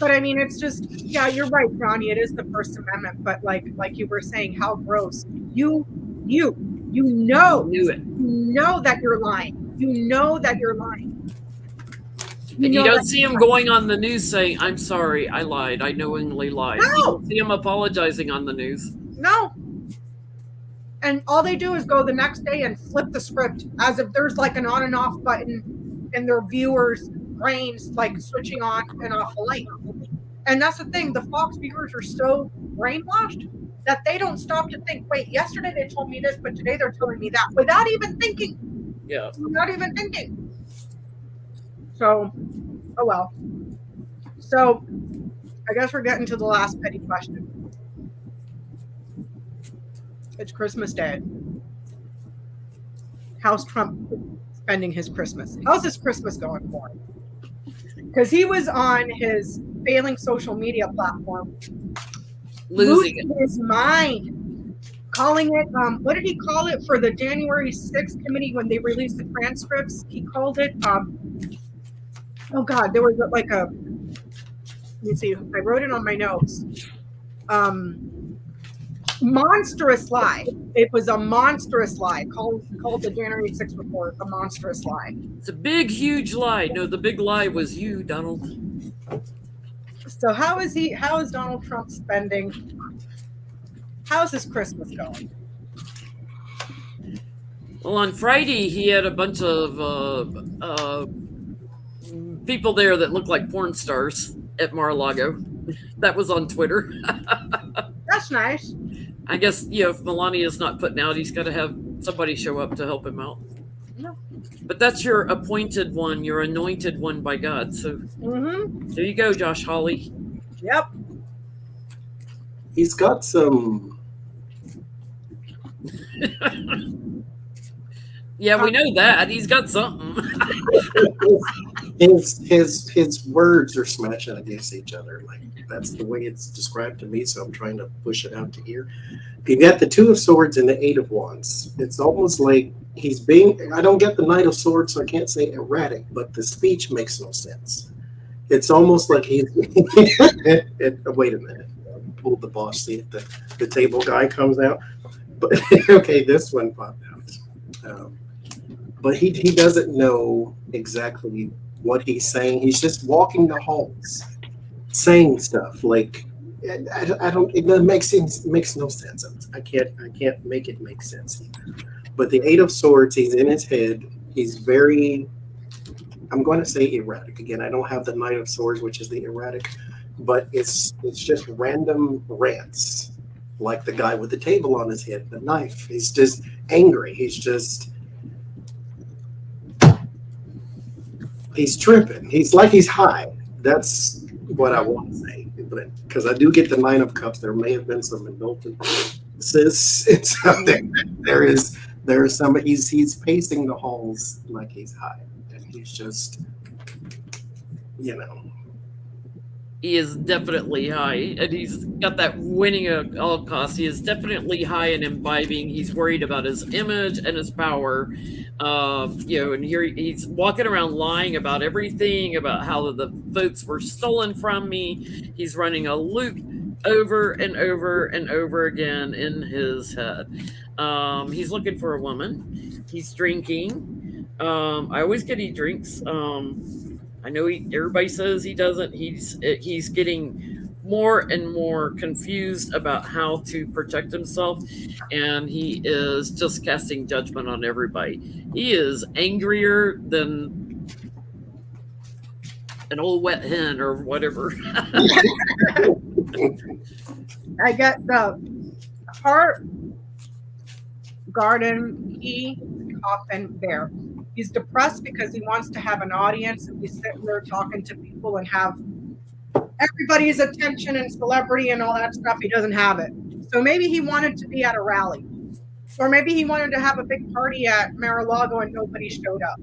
But I mean, it's just, yeah, you're right, Johnny. It is the First Amendment. But like you were saying, how gross. You know it. You know that you're lying. You know that you're lying. And you don't see him going on the news saying, "I'm sorry, I lied. I knowingly lied." No. You don't see him apologizing on the news. No. And all they do is go the next day and flip the script as if there's like an on and off button in their viewers' brains, like switching on and off the light. And that's the thing. The Fox viewers are so brainwashed that they don't stop to think, wait, yesterday they told me this, but today they're telling me that, without even thinking. Yeah. Not even thinking. So, oh well. So, I guess we're getting to the last petty question. It's Christmas Day. How's Trump spending his Christmas? How's his Christmas going for him? Because he was on his failing social media platform, losing his mind, calling it, what did he call it for the January 6th committee when they released the transcripts? He called it, oh God, there was like me see. I wrote it on my notes. Monstrous lie. It was a monstrous lie. Called the January 6th report a monstrous lie. It's a big, huge lie. No, the big lie was you, Donald. So how is Donald Trump spending? How's his Christmas going? Well, on Friday, he had a bunch of people there that looked like porn stars at Mar-a-Lago. That was on Twitter. That's nice. I guess, if Melania's not putting out, he's got to have somebody show up to help him out. No. But that's your appointed one, your anointed one by God. So there you go, Josh Hawley. Yep. He's got some. Yeah, we know that. He's got something. his words are smashing against each other. Like, that's the way it's described to me, so I'm trying to push it out to here. You got the Two of Swords and the Eight of Wands. It's almost like he's being, I don't get the Knight of Swords, so I can't say erratic, but the speech makes no sense. It's almost like he's wait a minute. Pull the boss seat. The table guy comes out. But okay, this one popped out. But he doesn't know exactly what he's saying. He's just walking the halls, saying stuff like I don't. It makes no sense. I can't make it make sense. But the Eight of Swords, he's in his head. He's very. I'm going to say erratic again. I don't have the Knight of Swords, which is the erratic, but it's just random rants, like the guy with the table on his head, the knife. He's just angry. He's tripping. He's like he's high. That's what I want to say. But because I do get the Nine of Cups, there may have been some indulgences. It's there is some. He's pacing the halls like he's high, and he's just, He is definitely high, and he's got that winning at all costs. He is definitely high and imbibing. He's worried about his image and his power. And here he's walking around lying about everything, about how the votes were stolen from me. He's running a loop over and over and over again in his head. He's looking for a woman. He's drinking. I always get he drinks. I know everybody says he doesn't. He's getting more and more confused about how to protect himself, and he is just casting judgment on everybody. He is angrier than an old wet hen or whatever. I got the heart, garden, key, coffin, bear. He's depressed because he wants to have an audience and he's sitting there talking to people and have everybody's attention and celebrity and all that stuff. He doesn't have it. So maybe he wanted to be at a rally, or maybe he wanted to have a big party at Mar-a-Lago and nobody showed up.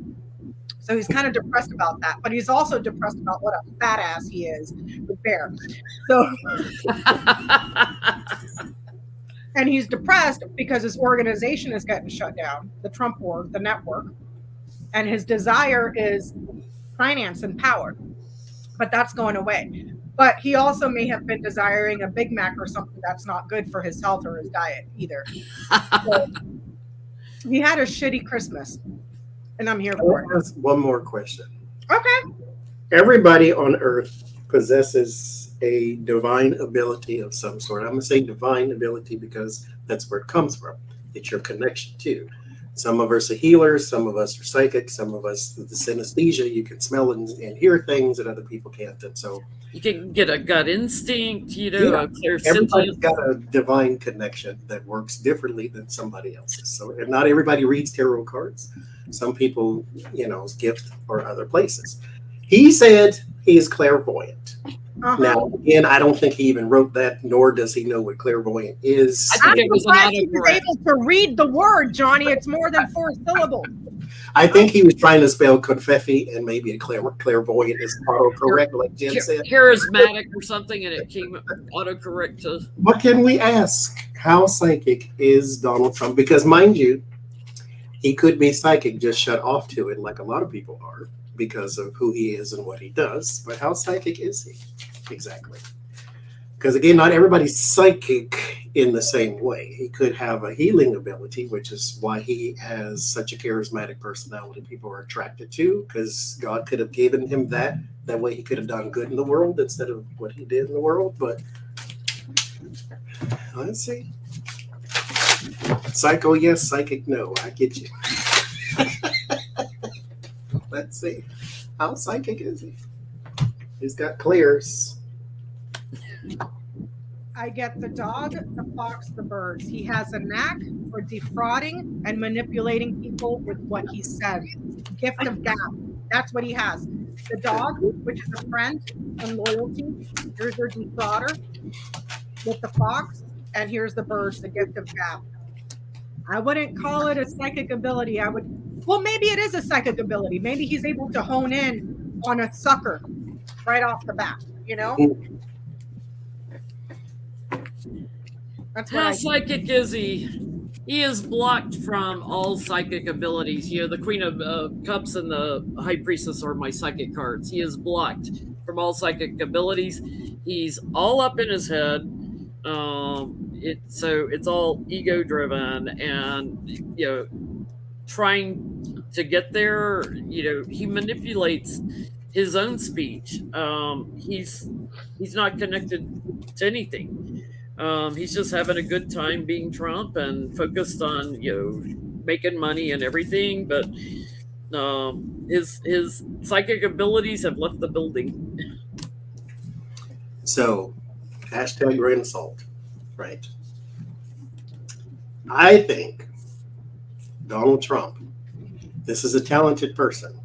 So he's kind of depressed about that, but he's also depressed about what a fat ass he is with Bear. So, and he's depressed because his organization is getting shut down, the Trump org, the network. And his desire is finance and power, but that's going away. But he also may have been desiring a Big Mac or something that's not good for his health or his diet either. So he had a shitty Christmas, and I'm here for it. One more question. Okay. Everybody on Earth possesses a divine ability of some sort. I'm going to say divine ability because that's where it comes from. It's your connection to. Some of us are healers, some of us are psychic, some of us with the synesthesia, you can smell and hear things that other people can't. And so you can get a gut instinct, everybody's got a divine connection that works differently than somebody else's. So and not everybody reads tarot cards. Some people, gift or other places. He said he is clairvoyant. Now, again, I don't think he even wrote that, nor does he know what clairvoyant is. I think it was glad he was able to read the word, Johnny. It's more than 4 syllables. I think he was trying to spell confetti, and maybe a clairvoyant is autocorrect, like Jen said. Charismatic or something, and it came autocorrect to. What can we ask? How psychic is Donald Trump? Because, mind you, he could be psychic, just shut off to it, like a lot of people are, because of who he is and what he does. But how psychic is he? Exactly. Because again, not everybody's psychic in the same way. He could have a healing ability, which is why he has such a charismatic personality people are attracted to, because God could have given him that. That way he could have done good in the world instead of what he did in the world. But let's see. Psycho, yes. Psychic, no. I get you. Let's see. How psychic is he? He's got clears. I get the dog, the fox, the birds. He has a knack for defrauding and manipulating people with what he says. Gift of gab. That's what he has. The dog, which is a friend and loyalty. Here's your defrauder with the fox. And here's the birds, the gift of gab. I wouldn't call it a psychic ability. Well, maybe it is a psychic ability. Maybe he's able to hone in on a sucker right off the bat, you know? That's what How psychic is he? He is blocked from all psychic abilities. You know, the Queen of Cups and the High Priestess are my psychic cards. He is blocked from all psychic abilities. He's all up in his head. So it's all ego driven, and you know, trying to get there. You know, he manipulates his own speech. He's not connected to anything. He's just having a good time being Trump and focused on, you know, making money and everything. But his psychic abilities have left the building. So, hashtag grain of salt, right? I think Donald Trump, this is a talented person.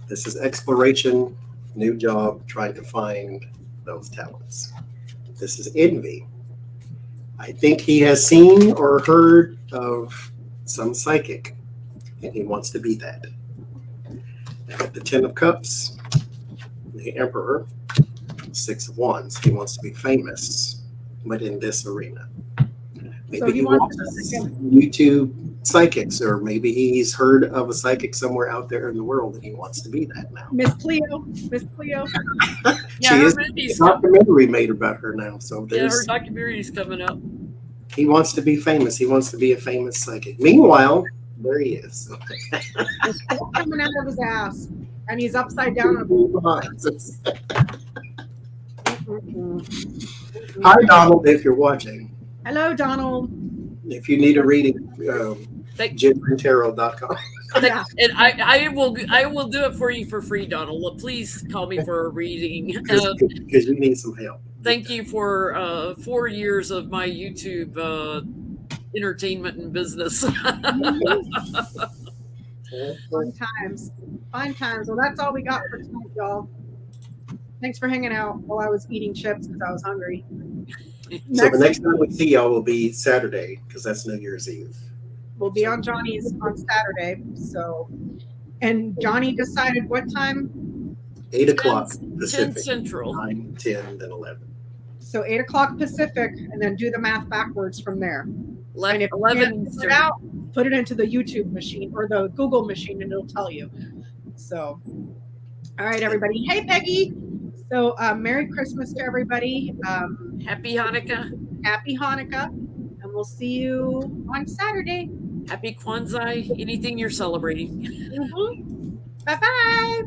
This is exploration, new job, trying to find those talents. This is envy. I think he has seen or heard of some psychic, and he wants to be that. Now, the 10 of Cups, the Emperor, 6 of Wands. He wants to be famous, but in this arena. Maybe So he he wants watches to- YouTube psychics, or maybe he's heard of a psychic somewhere out there in the world, and he wants to be that now. Miss Cleo. She her is movie's a documentary made about her now, so her there's. documentary's coming up. He wants to be famous. He wants to be a famous psychic. Meanwhile, there he is. It's all coming out of his ass, and he's upside down. Hi, Donald, if you're watching. Hello, Donald. If you need a reading, JimRentero.com. Yeah. And I will do it for you for free, Donald. Please call me for a reading. Because you need some help. Thank you for 4 years of my YouTube entertainment and business. Fun times. Well, that's all we got for tonight, y'all. Thanks for hanging out while I was eating chips because I was hungry. So the next time we see y'all will be Saturday, because that's New Year's Eve. We'll be on Johnny's on Saturday. So, and Johnny decided what time? 8 o'clock 10 Pacific. Central. 9, 10, then 11. So 8 o'clock Pacific, and then do the math backwards from there. And if you 11 can't figure it out, put it into the YouTube machine or the Google machine, and it'll tell you. So, all right, everybody. Hey, Peggy. So, Merry Christmas to everybody. Happy Hanukkah. Happy Hanukkah, and we'll see you on Saturday. Happy Kwanzaa. Anything you're celebrating. Bye-bye.